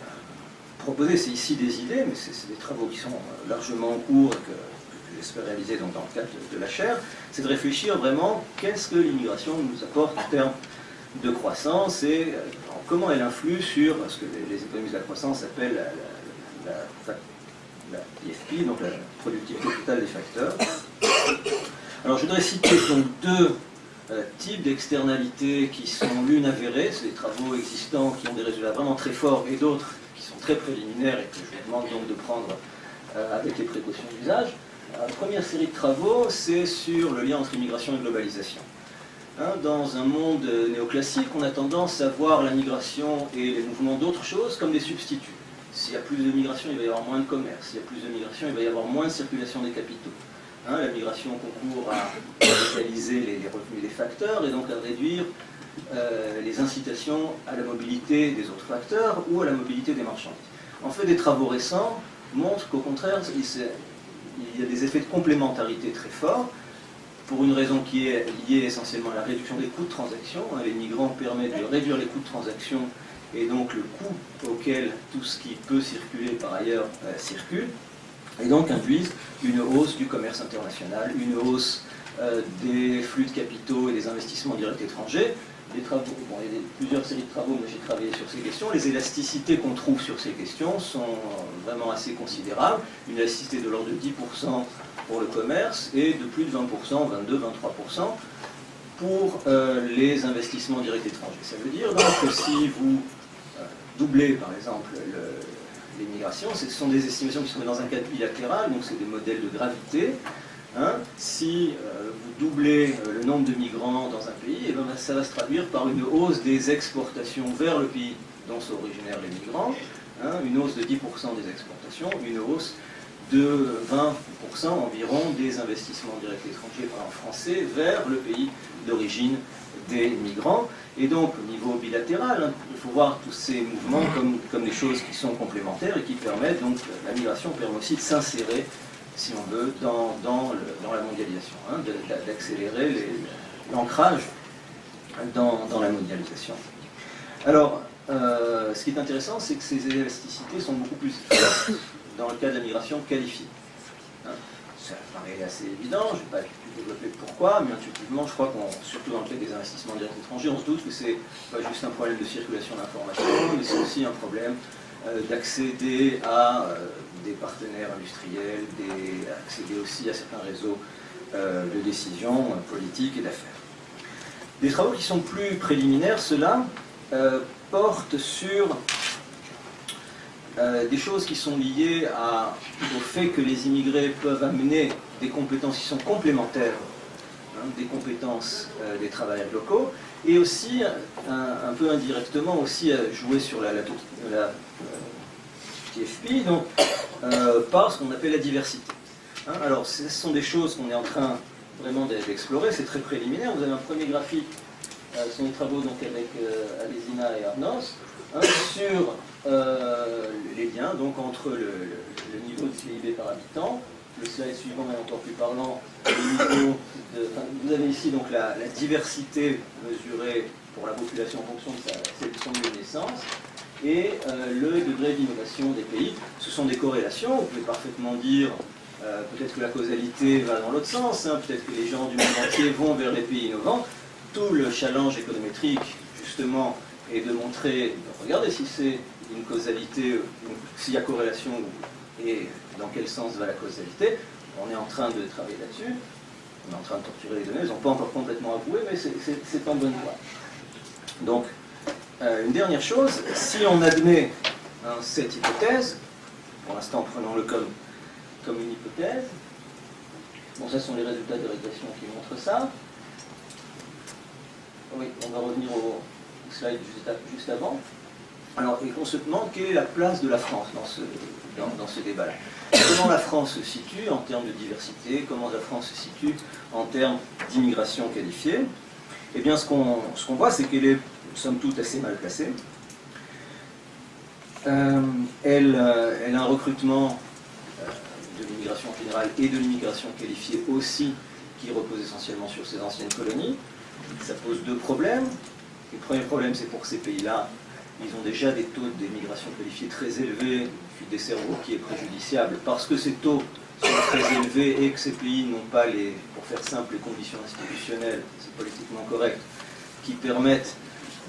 proposer, c'est ici des idées, mais c'est des travaux qui sont largement en cours et que j'espère réaliser donc dans le cadre de la chaire, c'est de réfléchir vraiment qu'est-ce que l'immigration nous apporte en termes de croissance et comment elle influe sur ce que les économistes de la croissance appellent la PFP, donc la productivité totale des facteurs. Alors je voudrais citer donc deux types d'externalités qui sont l'une avérée, c'est des travaux existants qui ont des résultats vraiment très forts et d'autres qui sont très préliminaires et que je vous demande donc de prendre avec les précautions d'usage. La première série de travaux, c'est sur le lien entre immigration et globalisation. Dans un monde néoclassique, on a tendance à voir la migration et les mouvements d'autres choses comme des substituts. S'il y a plus de migration, il va y avoir moins de commerce. S'il y a plus de migration, il va y avoir moins de circulation des capitaux. La migration concourt à localiser les revenus des facteurs et donc à réduire les incitations à la mobilité des autres facteurs ou à la mobilité des marchandises. En fait, des travaux récents montrent qu'au contraire, il y a des effets de complémentarité très forts, pour une raison qui est liée essentiellement à la réduction des coûts de transaction. Les migrants permettent de réduire les coûts de transaction et donc le coût auquel tout ce qui peut circuler par ailleurs circule, et donc induisent une hausse du commerce international, une hausse des flux de capitaux et des investissements directs étrangers. Les travaux, il y a plusieurs séries de travaux, mais j'ai travaillé sur ces questions. Les élasticités qu'on trouve sur ces questions sont vraiment assez considérables. Une élasticité de l'ordre de 10% pour le commerce et de plus de 20%, 22-23% pour les investissements directs étrangers. Ça veut dire donc que si vous doublez par exemple l'immigration, ce sont des estimations qui sont dans un cadre bilatéral, donc c'est des modèles de gravité. Si vous doublez le nombre de migrants dans un pays, et bien, ça va se traduire par une hausse des exportations vers le pays dont sont originaires les migrants, une hausse de 10% des exportations, une hausse de 20% environ des investissements directs étrangers par français vers le pays d'origine des migrants. Et donc, au niveau bilatéral, il faut voir tous ces mouvements comme des choses qui sont complémentaires et qui permettent, donc, la migration permet aussi de s'insérer, si on veut, dans la mondialisation, d'accélérer l'ancrage dans la mondialisation. Alors, ce qui est intéressant, c'est que ces élasticités sont beaucoup plus fortes dans le cas de la migration qualifiée. Ça paraît assez évident, je ne vais pas développer pourquoi, mais intuitivement, je crois qu'on, surtout dans le cas des investissements directs étrangers, on se doute que c'est pas juste un problème de circulation d'informations, mais c'est aussi un problème d'accéder à des partenaires industriels, accéder aussi à certains réseaux de décision politique et d'affaires. Des travaux qui sont plus préliminaires, ceux-là, portent sur des choses qui sont liées au fait que les immigrés peuvent amener des compétences qui sont complémentaires des compétences des travailleurs locaux, et aussi, un peu indirectement, aussi jouer sur la TFP, donc, par ce qu'on appelle la diversité. Alors, ce sont des choses qu'on est en train vraiment d'explorer, c'est très préliminaire. Vous avez un premier graphique, ce sont des travaux donc, avec Alesina et Arnos, sur les liens donc, entre le niveau de PIB par habitant. Le slide suivant est encore plus parlant. Vous avez ici donc la diversité mesurée pour la population en fonction de son lieu de naissance et le degré d'innovation des pays. Ce sont des corrélations. Vous pouvez parfaitement dire peut-être que la causalité va dans l'autre sens, peut-être que les gens du monde entier vont vers les pays innovants. Tout le challenge économétrique, justement, est de montrer, regardez si c'est une causalité, s'il y a corrélation et dans quel sens va la causalité. On est en train de travailler là-dessus, on est en train de torturer les données, ils n'ont pas encore complètement avoué, mais c'est en bonne voie. Donc, une dernière chose, si on admet cette hypothèse, pour l'instant prenons-le comme une hypothèse, bon, ça sont les résultats de régression qui montrent ça. Oui, on va revenir au slide juste avant. Alors, et qu'on se demande quelle est la place de la France dans ce débat-là. comment la France se situe en termes de diversité, comment la France se situe en termes d'immigration qualifiée. Eh bien, ce qu'on voit, c'est qu'elle est, somme toute, assez mal placée. Elle a un recrutement de l'immigration générale et de l'immigration qualifiée aussi, qui repose essentiellement sur ces anciennes colonies. Ça pose deux problèmes. Le premier problème, c'est pour ces pays-là, ils ont déjà des taux d'immigration qualifiée très élevés, puis des cerveaux qui est préjudiciable, parce que ces taux sont très élevés et que ces pays n'ont pas, pour faire simple, les conditions institutionnelles, c'est politiquement correct, qui permettent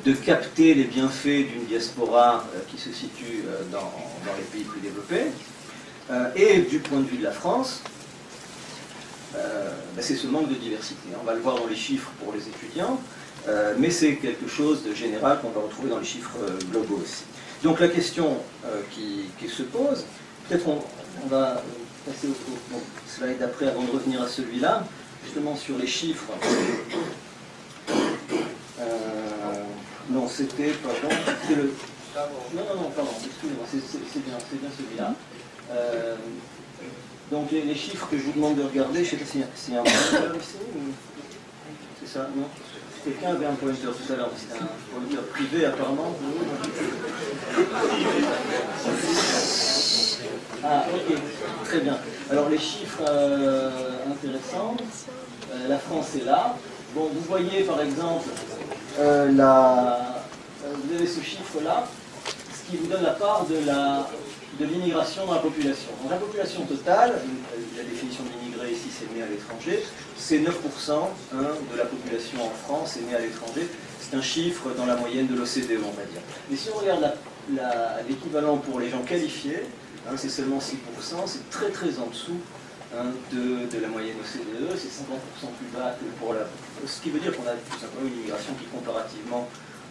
de capter les bienfaits d'une diaspora qui se situe dans les pays plus développés. Et du point de vue de la France, c'est ce manque de diversité. On va le voir dans les chiffres pour les étudiants, mais c'est quelque chose de général qu'on va retrouver dans les chiffres globaux aussi. Donc la question qui se pose, peut-être on va passer au slide d'après avant de revenir à celui-là, justement sur les chiffres. Non, c'était, pardon, c'était le... Non, pardon, excusez-moi, c'est bien celui-là. Donc les chiffres que je vous demande de regarder, je ne sais pas s'il y a un pointeur ici, ou... c'est ça, non? Quelqu'un avait un pointeur tout à l'heure, mais c'était un pointeur privé apparemment. Ah, ok, très bien. Alors les chiffres intéressants, la France est là. Bon, vous voyez par exemple, vous avez ce chiffre-là, ce qui vous donne la part de l'immigration dans la population. Donc la population totale, la définition de l'immigré ici c'est né à l'étranger, c'est 9% de la population en France est née à l'étranger. C'est un chiffre dans la moyenne de l'OCDE, on va dire. Mais si on regarde l'équivalent pour les gens qualifiés, c'est seulement 6%, c'est très très en dessous de la moyenne OCDE, c'est 50% plus bas que pour ce qui veut dire qu'on a tout simplement une immigration qui comparativement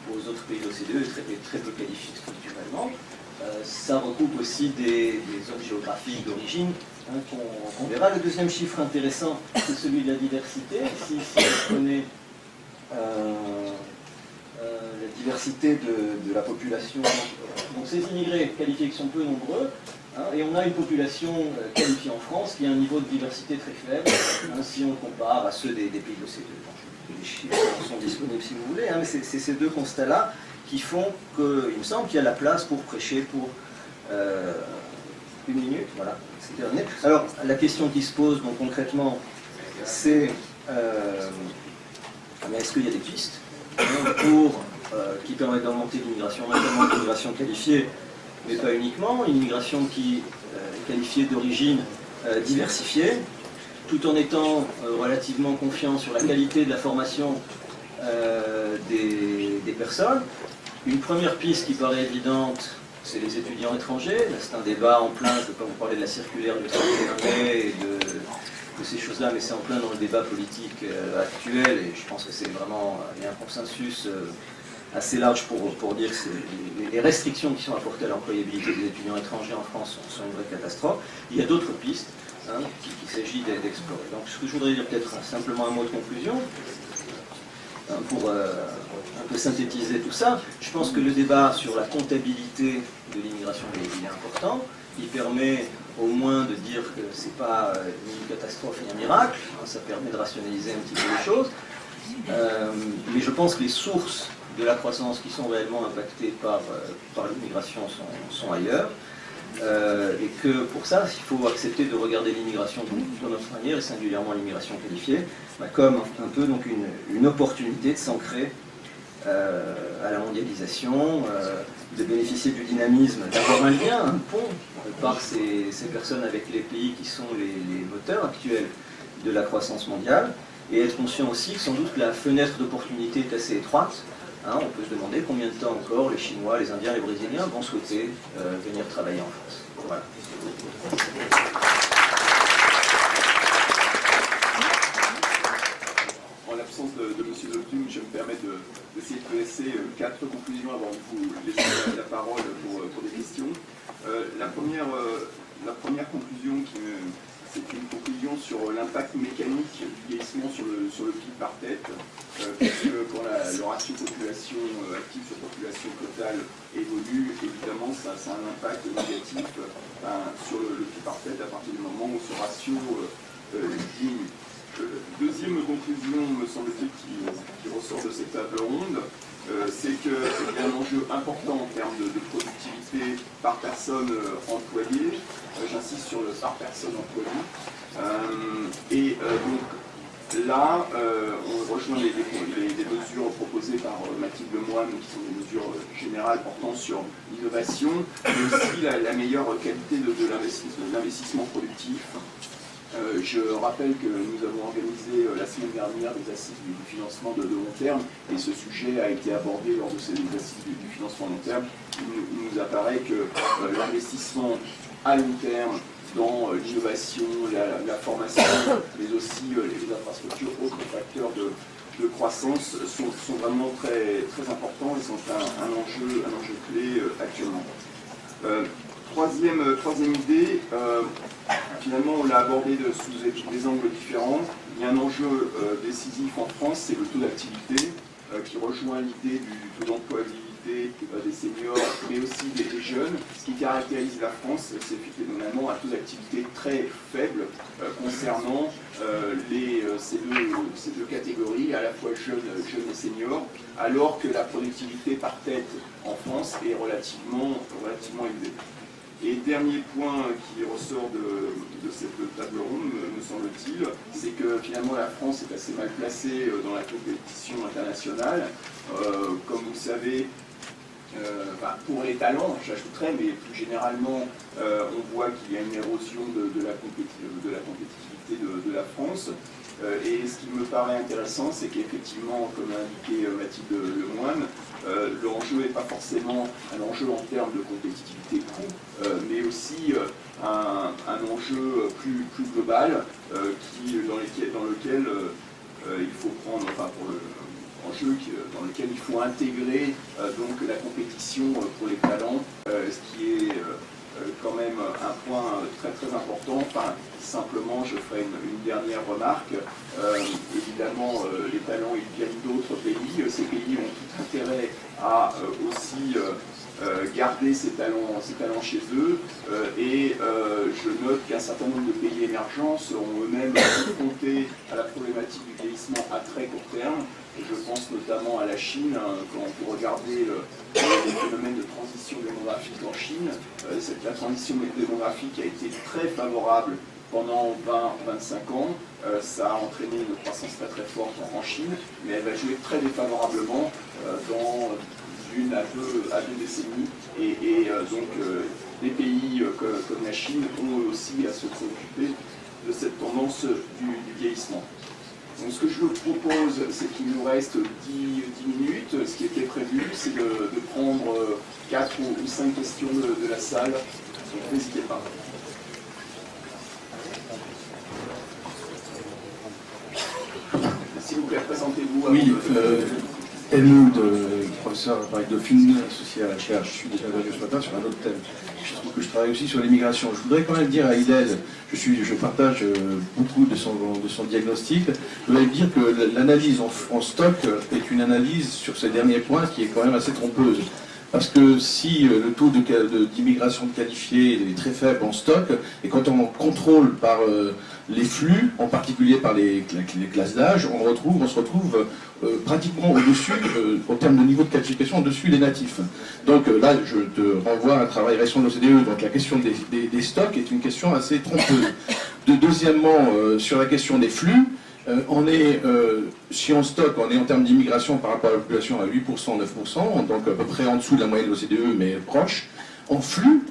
aux autres pays de l'OCDE est très peu qualifiée structurellement. Ça recoupe aussi des zones géographiques d'origine qu'on verra. Le deuxième chiffre intéressant, c'est celui de la diversité. Ici, si vous prenez la diversité de la population, donc ces immigrés qualifiés qui sont peu nombreux, et on a une population qualifiée en France qui a un niveau de diversité très faible, si on le compare à ceux des pays de l'OCDE. Les chiffres sont disponibles si vous voulez, mais c'est ces deux constats-là qui font qu'il me semble qu'il y a la place pour prêcher pour une minute. Voilà, c'est terminé. Alors, la question qui se pose donc concrètement, c'est est-ce qu'il y a des pistes qui permettent d'augmenter l'immigration, notamment l'immigration qualifiée, mais pas uniquement, une immigration qui est qualifiée d'origine diversifiée, tout en étant relativement confiant sur la qualité de la formation des personnes. Une première piste qui paraît évidente, c'est les étudiants étrangers. Là, c'est un débat en plein, je ne vais pas vous parler de la circulaire du 31 mai et de ces choses-là, mais c'est en plein dans le débat politique actuel, et je pense que c'est vraiment, il y a un consensus assez large pour dire que les restrictions qui sont apportées à l'employabilité des étudiants étrangers en France sont une vraie catastrophe. Il y a d'autres pistes qu'il s'agit d'explorer. Donc ce que je voudrais dire, peut-être simplement un mot de conclusion, pour un peu synthétiser tout ça. Je pense que le débat sur la comptabilité de l'immigration est important. Il permet au moins de dire que ce n'est pas une catastrophe et un miracle. Ça permet de rationaliser un petit peu les choses. Mais je pense que les sources de la croissance qui sont réellement impactées par l'immigration sont ailleurs. Et que pour ça, il faut accepter de regarder l'immigration de notre manière, et singulièrement l'immigration qualifiée, comme un peu donc une opportunité de s'ancrer à la mondialisation, de bénéficier du dynamisme, d'avoir un lien, un pont par ces personnes avec les pays qui sont les moteurs actuels de la croissance mondiale, et être conscient aussi que sans doute la fenêtre d'opportunité est assez étroite. On peut se demander combien de temps encore les Chinois, les Indiens, les Brésiliens vont souhaiter venir travailler en France. Voilà. En l'absence de M. Zoltung, je me permets d'essayer de placer 4 conclusions avant de vous laisser la parole pour des questions. La première conclusion, c'est une conclusion sur l'impact l'impact mécanique du vieillissement sur le PIB par tête, puisque quand le ratio population active sur population totale évolue, évidemment ça a un impact négatif sur le PIB par tête à partir du moment où ce ratio diminue. Deuxième conclusion, me semble-t-il, qui ressort de cette table ronde, c'est qu'il y a un enjeu important en termes de productivité par personne employée. J'insiste sur le par personne employée. Donc là, on rejoint les mesures proposées par Mathilde Lemoine, qui sont des mesures générales portant sur l'innovation, mais aussi la meilleure qualité de l'investissement productif. Je rappelle que nous avons organisé la semaine dernière des assises du financement de long terme, et ce sujet a été abordé lors de ces assises du financement long terme. Il nous apparaît que l'investissement à long terme dans l'innovation, la formation, mais aussi les infrastructures, autres facteurs de croissance sont vraiment très, très importants et sont un enjeu clé actuellement. Troisième idée, finalement on l'a abordé sous des angles différents. Il y a un enjeu décisif en France, c'est le taux d'activité, qui rejoint l'idée du taux d'employabilité des seniors, mais aussi des jeunes. Ce qui caractérise la France, c'est finalement un taux d'activité très faible concernant ces deux catégories, à la fois jeunes et seniors, alors que la productivité par tête en France est relativement élevée. Et dernier point qui ressort de cette table ronde, me semble-t-il, c'est que finalement la France est assez mal placée dans la compétition internationale. Comme vous le savez, pour les talents, j'ajouterais, mais plus généralement, on voit qu'il y a une érosion de la compétitivité de la France. Et ce qui me paraît intéressant, c'est qu'effectivement, comme l'a indiqué Mathilde Lemoine, l'enjeu n'est pas forcément un enjeu en termes de compétitivité coût, mais aussi un enjeu plus global dans lequel il faut prendre, dans lequel il faut intégrer donc la compétition pour les talents, ce qui est quand même un point très très important. Simplement, je ferai une dernière remarque. Évidemment, les talents ils viennent d'autres pays. Ces pays ont tout intérêt à aussi garder ces talents chez eux. Et je note qu'un certain nombre de pays émergents seront eux-mêmes confrontés à la problématique du vieillissement à très court terme. Et je pense notamment à la Chine, quand vous regardez les phénomènes de transition démographique en Chine. La transition démographique a été très favorable pendant 20-25 ans. Ça a entraîné une croissance très très forte en Chine, mais elle va jouer très défavorablement dans une à deux décennies. Et donc des pays comme la Chine ont aussi à se préoccuper de cette tendance du vieillissement. Donc ce que je vous propose, c'est qu'il nous reste 10 minutes. Ce qui était prévu, c'est de prendre 4 ou 5 questions de la salle. Donc n'hésitez pas. S'il vous plaît, présentez-vous. Oui, Helmut, professeur Paris Dauphine, associé à la chaire. Je suis déjà venu ce matin sur un autre thème. Je trouve que je travaille aussi sur l'immigration. Je voudrais quand même dire à Hillel, je partage beaucoup de son diagnostic. Je voudrais dire que l'analyse en stock est une analyse sur ces derniers points qui est quand même assez trompeuse. Parce que si le taux d'immigration qualifiée est très faible en stock, et quand on contrôle par les flux, en particulier par les classes d'âge, on se retrouve pratiquement au-dessus, en termes de niveau de qualification, au-dessus des natifs. Donc là, je te renvoie à un travail récent de l'OCDE. Donc la question des stocks est une question assez trompeuse. Deuxièmement, sur la question des flux, si on stocke, on est en termes d'immigration par rapport à la population à 8%, 9%, donc à peu près en dessous de la moyenne de l'OCDE, mais proche. En flux,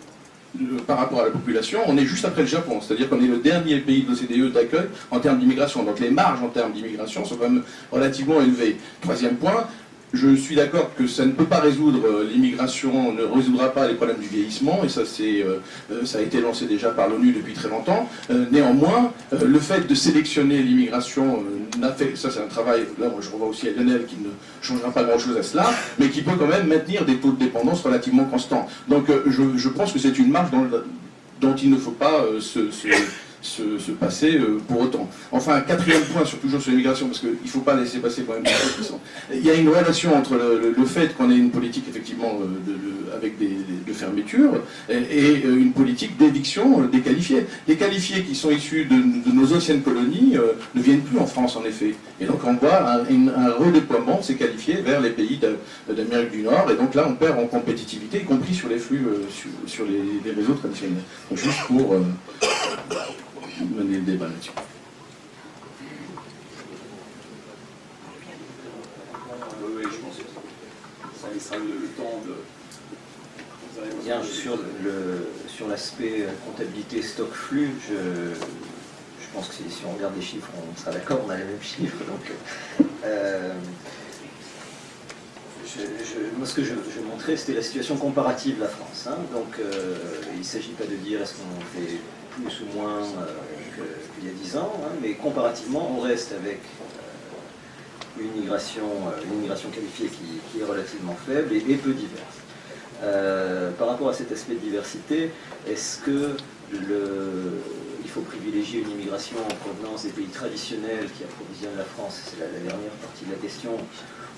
par rapport à la population, on est juste après le Japon, c'est-à-dire qu'on est le dernier pays de l'OCDE d'accueil en termes d'immigration. Donc les marges en termes d'immigration sont quand même relativement élevées. Troisième point, je suis d'accord que ça ne peut pas résoudre, l'immigration ne résoudra pas les problèmes du vieillissement, et ça, ça a été lancé déjà par l'ONU depuis très longtemps. Néanmoins, le fait de sélectionner l'immigration, ça c'est un travail, là je revois aussi à Lionel, qui ne changera pas grand-chose à cela, mais qui peut quand même maintenir des taux de dépendance relativement constants. Donc je pense que c'est une marge dont il ne faut pas se passer pour autant. Enfin, quatrième point, toujours sur l'immigration, parce qu'il ne faut pas laisser passer quand même des choses qui sont... Il y a une relation entre le fait qu'on ait une politique effectivement avec de fermeture et une politique d'éviction des qualifiés. Les qualifiés qui sont issus de nos anciennes colonies ne viennent plus en France en effet. Et donc on voit un redéploiement de ces qualifiés vers les pays d'Amérique du Nord, et donc là on perd en compétitivité, y compris sur les flux, sur les réseaux traditionnels. Donc juste pour mener le débat là-dessus. Oui, je pense que ça laissera le temps de... Bien, sur l'aspect comptabilité stock-flux, je pense que si on regarde les chiffres, on sera d'accord, on a les mêmes chiffres. Donc, moi, ce que je montrais, c'était la situation comparative de la France. Hein. Donc, il ne s'agit pas de dire est-ce qu'on fait plus ou moins qu'il y a 10 ans, hein, mais comparativement, on reste avec une immigration qualifiée qui est relativement faible et peu diverse. Par rapport à cet aspect de diversité, est-ce que il faut privilégier une immigration en provenance des pays traditionnels qui approvisionnent la France, c'est la dernière partie de la question,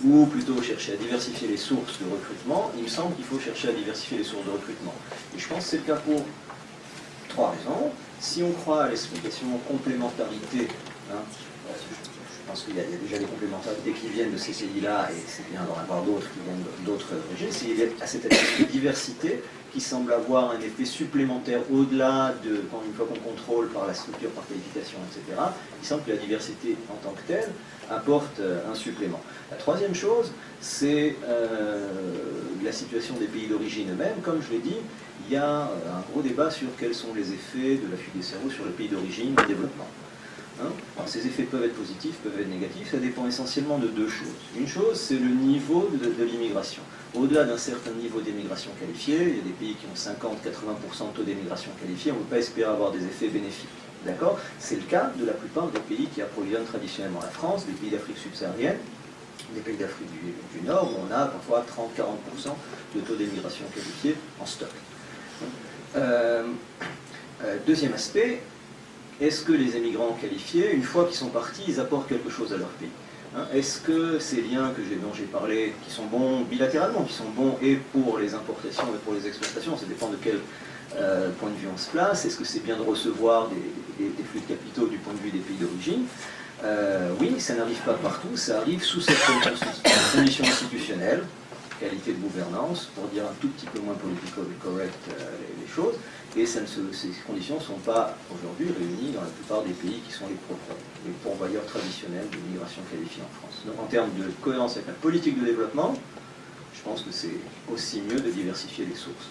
ou plutôt chercher à diversifier les sources de recrutement? Il me semble qu'il faut chercher à diversifier les sources de recrutement. Et je pense que c'est le cas pour 3 raisons. Si on croit à l'explication complémentarité, hein, je pense qu'il y a déjà des complémentarités qui viennent de ces pays-là, et c'est bien d'en avoir d'autres qui viennent d'autres régimes. Il y a cette diversité qui semble avoir un effet supplémentaire au-delà de, une fois qu'on contrôle par la structure, par qualification, etc. Il semble que la diversité en tant que telle apporte un supplément. La troisième chose, c'est la situation des pays d'origine eux-mêmes. Comme je l'ai dit, il y a un gros débat sur quels sont les effets de la fuite des cerveaux sur les pays d'origine et développement. Hein? Alors, ces effets peuvent être positifs, peuvent être négatifs, ça dépend essentiellement de 2 choses. Une chose, c'est le niveau de l'immigration. Au-delà d'un certain niveau d'immigration qualifiée, il y a des pays qui ont 50-80% de taux d'immigration qualifiée, on ne peut pas espérer avoir des effets bénéfiques. D'accord? C'est le cas de la plupart des pays qui approvisionnent traditionnellement la France, des pays d'Afrique subsaharienne, des pays d'Afrique du Nord, où on a parfois 30-40% de taux d'immigration qualifiée en stock. Deuxième aspect, est-ce que les émigrants qualifiés, une fois qu'ils sont partis, ils apportent quelque chose à leur pays? Est-ce que ces liens dont j'ai parlé, qui sont bons bilatéralement, qui sont bons et pour les importations et pour les exportations, ça dépend de quel point de vue on se place, est-ce que c'est bien de recevoir des flux de capitaux du point de vue des pays d'origine? Oui, ça n'arrive pas partout, ça arrive sous certaines conditions institutionnelles, qualité de gouvernance, pour dire un tout petit peu moins political correct les choses, et ces conditions ne sont pas aujourd'hui réunies dans la plupart des pays qui sont les pourvoyeurs traditionnels de l'immigration qualifiée en France. Donc en termes de cohérence avec la politique de développement, je pense que c'est aussi mieux de diversifier les sources.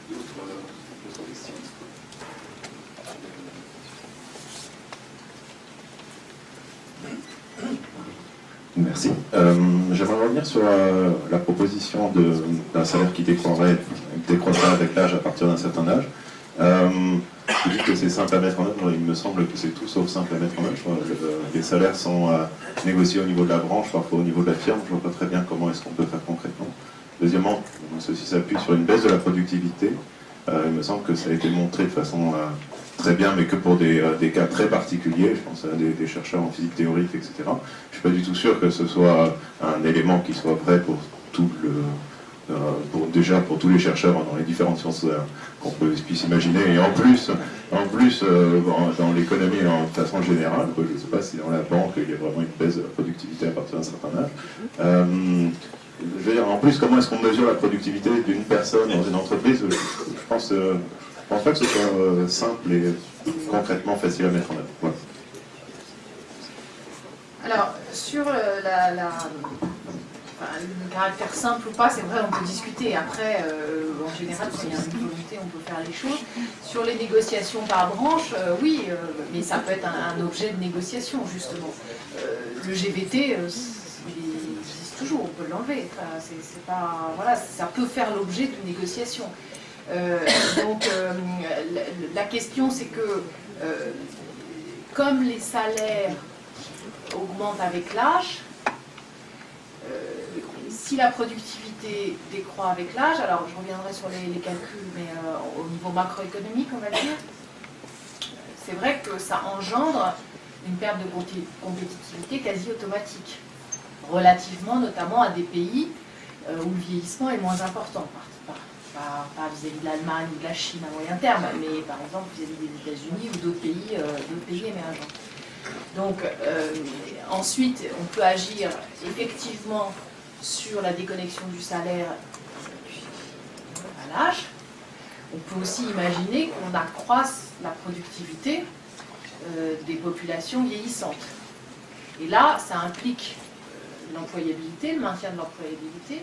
D'autres questions? Merci. J'aimerais revenir sur la proposition d'un salaire qui décroîtrait avec l'âge à partir d'un certain âge. Vous dites que c'est simple à mettre en œuvre, il me semble que c'est tout sauf simple à mettre en œuvre. Les salaires sont négociés au niveau de la branche, parfois au niveau de la firme. Je ne vois pas très bien comment est-ce qu'on peut faire concrètement. Deuxièmement, ceci s'appuie sur une baisse de la productivité. Il me semble que ça a été montré de façon très bien, mais que pour des cas très particuliers. Je pense à des chercheurs en physique théorique, etc. Je ne suis pas du tout sûr que ce soit un élément qui soit vrai pour tout déjà pour tous les chercheurs dans les différentes sciences qu'on puisse imaginer, et en plus dans l'économie de façon générale. Je ne sais pas si dans la banque il y a vraiment une baisse de la productivité à partir d'un certain âge. Je veux dire, en plus, comment est-ce qu'on mesure la productivité d'une personne dans une entreprise? Je pense pas que ce soit simple et concrètement facile à mettre en œuvre. Voilà. Alors, sur le caractère simple ou pas, c'est vrai, on peut discuter. Après, en général, s'il y a une volonté, on peut faire les choses. Sur les négociations par branche, oui, mais ça peut être un objet de négociation, justement. Le GVT, il existe toujours, on peut l'enlever. C'est pas, voilà, ça peut faire l'objet d'une négociation. Donc, la question, c'est que, comme les salaires augmentent avec l'âge, si la productivité décroît avec l'âge, alors je reviendrai sur les calculs, mais au niveau macroéconomique, on va dire, c'est vrai que ça engendre une perte de compétitivité quasi automatique, relativement notamment à des pays où le vieillissement est moins important, pas vis-à-vis de l'Allemagne ou de la Chine à moyen terme, mais par exemple vis-à-vis des États-Unis ou d'autres pays émergents. Donc ensuite, on peut agir effectivement sur la déconnexion du salaire à l'âge. On peut aussi imaginer qu'on accroisse la productivité des populations vieillissantes. Et là, ça implique l'employabilité, le maintien de l'employabilité.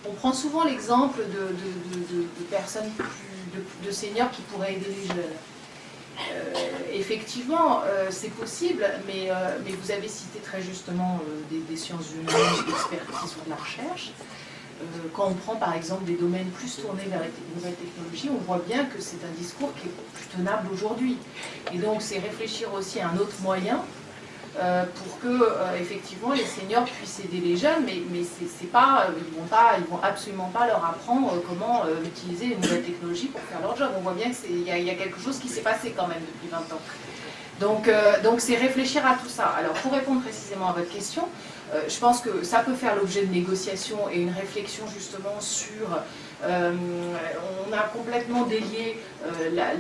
On prend souvent l'exemple de personnes, de seniors qui pourraient aider les jeunes. Effectivement, c'est possible, mais vous avez cité très justement des sciences humaines, l'expertise ou de la recherche. Quand on prend par exemple des domaines plus tournés vers les nouvelles technologies, on voit bien que c'est un discours qui est plus tenable aujourd'hui. Et donc c'est réfléchir aussi à un autre moyen pour que effectivement les seniors puissent aider les jeunes, mais c'est pas, ils vont absolument pas leur apprendre comment utiliser les nouvelles technologies pour faire leur job. On voit bien qu'il y a quelque chose qui s'est passé quand même depuis 20 ans. Donc c'est réfléchir à tout ça. Alors pour répondre précisément à votre question, je pense que ça peut faire l'objet de négociations et une réflexion justement sur... on a complètement délié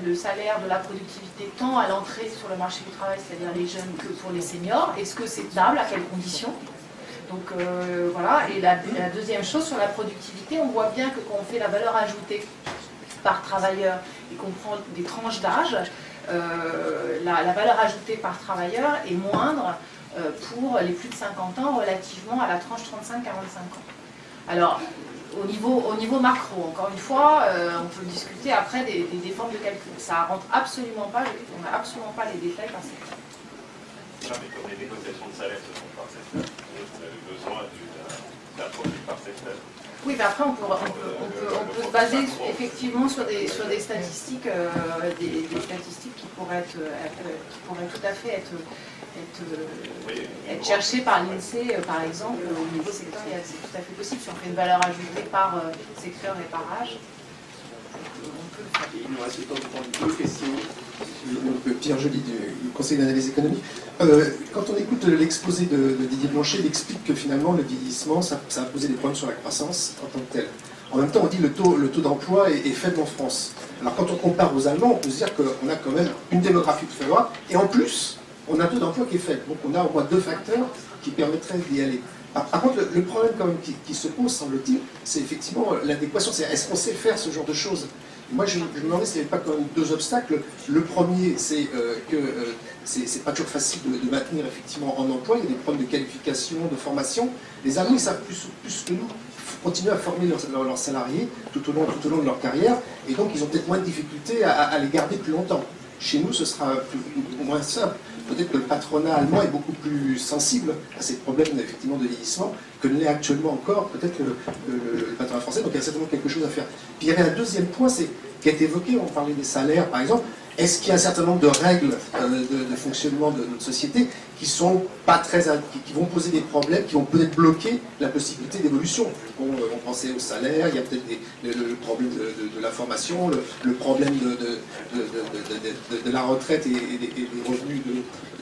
le salaire de la productivité tant à l'entrée sur le marché du travail, c'est-à-dire les jeunes, que pour les seniors. Est-ce que c'est tenable? À quelles conditions? Donc voilà. Et la deuxième chose, sur la productivité, on voit bien que quand on fait la valeur ajoutée par travailleur et qu'on prend des tranches d'âge, la valeur ajoutée par travailleur est moindre pour les plus de 50 ans relativement à la tranche 35-45 ans. Alors, au niveau macro, encore une fois, on peut discuter après des formes de calcul. Ça ne rentre absolument pas, on n'a absolument pas les détails par secteur. Non, mais comme les négociations de salaire se font par secteur, vous avez besoin d'un profil par secteur. Oui, mais après, on peut se baser effectivement sur des statistiques, des statistiques qui pourraient tout à fait être cherchées par l'INSEE, par exemple, au niveau sectoriel. C'est tout à fait possible. Si on fait une valeur ajoutée par secteur et par âge, on peut le faire. Il nous reste le temps de prendre deux questions. Pierre Joly du Conseil d'analyse économique. Quand on écoute l'exposé de Didier Blanchet, il explique que finalement le vieillissement, ça a posé des problèmes sur la croissance en tant que telle. En même temps, on dit que le taux d'emploi est faible en France. Alors quand on compare aux Allemands, on peut se dire qu'on a quand même une démographie plus favorable, et en plus, on a un taux d'emploi qui est faible. Donc on a au moins deux facteurs qui permettraient d'y aller. Par contre, le problème quand même qui se pose, semble-t-il, c'est effectivement l'adéquation. Est-ce qu'on sait faire ce genre de choses? Moi, je me demandais s'il n'y avait pas quand même deux obstacles. Le premier, c'est que c'est pas toujours facile de maintenir effectivement en emploi. Il y a des problèmes de qualification, de formation. Les Allemands, ils savent plus que nous continuer à former leurs salariés tout au long de leur carrière. Et donc, ils ont peut-être moins de difficultés à les garder plus longtemps. Chez nous, ce sera moins simple. Peut-être que le patronat allemand est beaucoup plus sensible à ces problèmes effectivement de vieillissement que ne l'est actuellement encore peut-être le patronat français. Donc il y a certainement quelque chose à faire. Puis il y avait un deuxième point qui a été évoqué, on parlait des salaires par exemple. Est-ce qu'il y a un certain nombre de règles de fonctionnement de notre société qui vont poser des problèmes, qui vont peut-être bloquer la possibilité d'évolution? On pensait au salaire, il y a peut-être le problème de la formation, le problème de la retraite et des revenus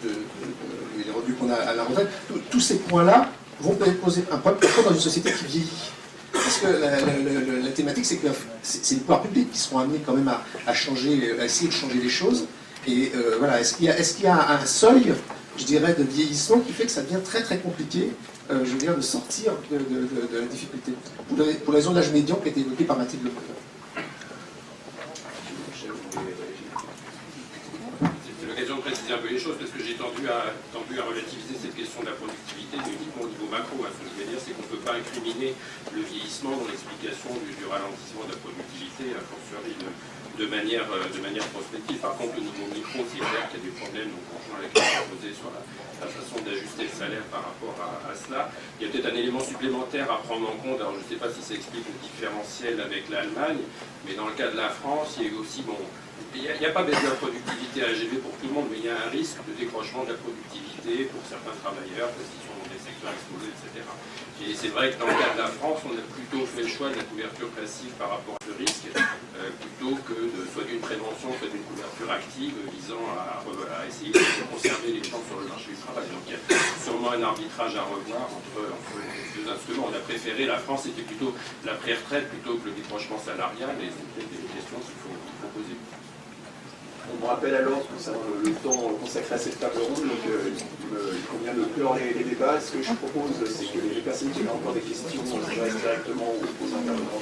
les revenus qu'on a à la retraite. Tous ces points-là vont peut-être poser un problème dans une société qui vieillit. Parce que la thématique, c'est que c'est les pouvoirs publics qui seront amenés quand même à changer, à essayer de changer les choses. Et voilà, est-ce qu'il y a un seuil, je dirais, de vieillissement qui fait que ça devient très très compliqué, je veux dire, de sortir de la difficulté, pour les raisons d'âge médian qui a été évoquée par Mathilde Leclerc. C'est l'occasion de préciser un peu les choses, parce que j'ai tendu à relativiser cette question de la productivité, mais uniquement au niveau macro. Ce que je veux dire, c'est qu'on ne peut pas incriminer le vieillissement dans l'explication du ralentissement de la productivité, a fortiori de manière prospective. Par contre, au niveau micro, c'est clair qu'il y a des problèmes, donc on rejoint la question posée sur la façon d'ajuster le salaire par rapport à cela. Il y a peut-être un élément supplémentaire à prendre en compte, alors je ne sais pas si ça explique le différentiel avec l'Allemagne, mais dans le cas de la France, il y a aussi, il n'y a pas baisse de la productivité AGV pour tout le monde, mais il y a un risque de décrochement de la productivité pour certains travailleurs, parce qu'ils sont dans des secteurs exposés, etc. Et c'est vrai que dans le cas de la France, on a plutôt fait le choix de la couverture passive par rapport à ce risque, plutôt que soit d'une prévention, soit d'une couverture active visant à travail. Donc il y a sûrement un arbitrage à revoir entre les deux instruments. On a préféré, la France, c'était plutôt la pré-retraite plutôt que le décrochement salarial, et c'est peut-être des questions qu'il faut poser. On me rappelle alors, concernant le temps consacré à cette table ronde, donc il convient de clore les débats. Ce que je propose, c'est que les personnes qui ont encore des questions s'adressent directement aux intervenants.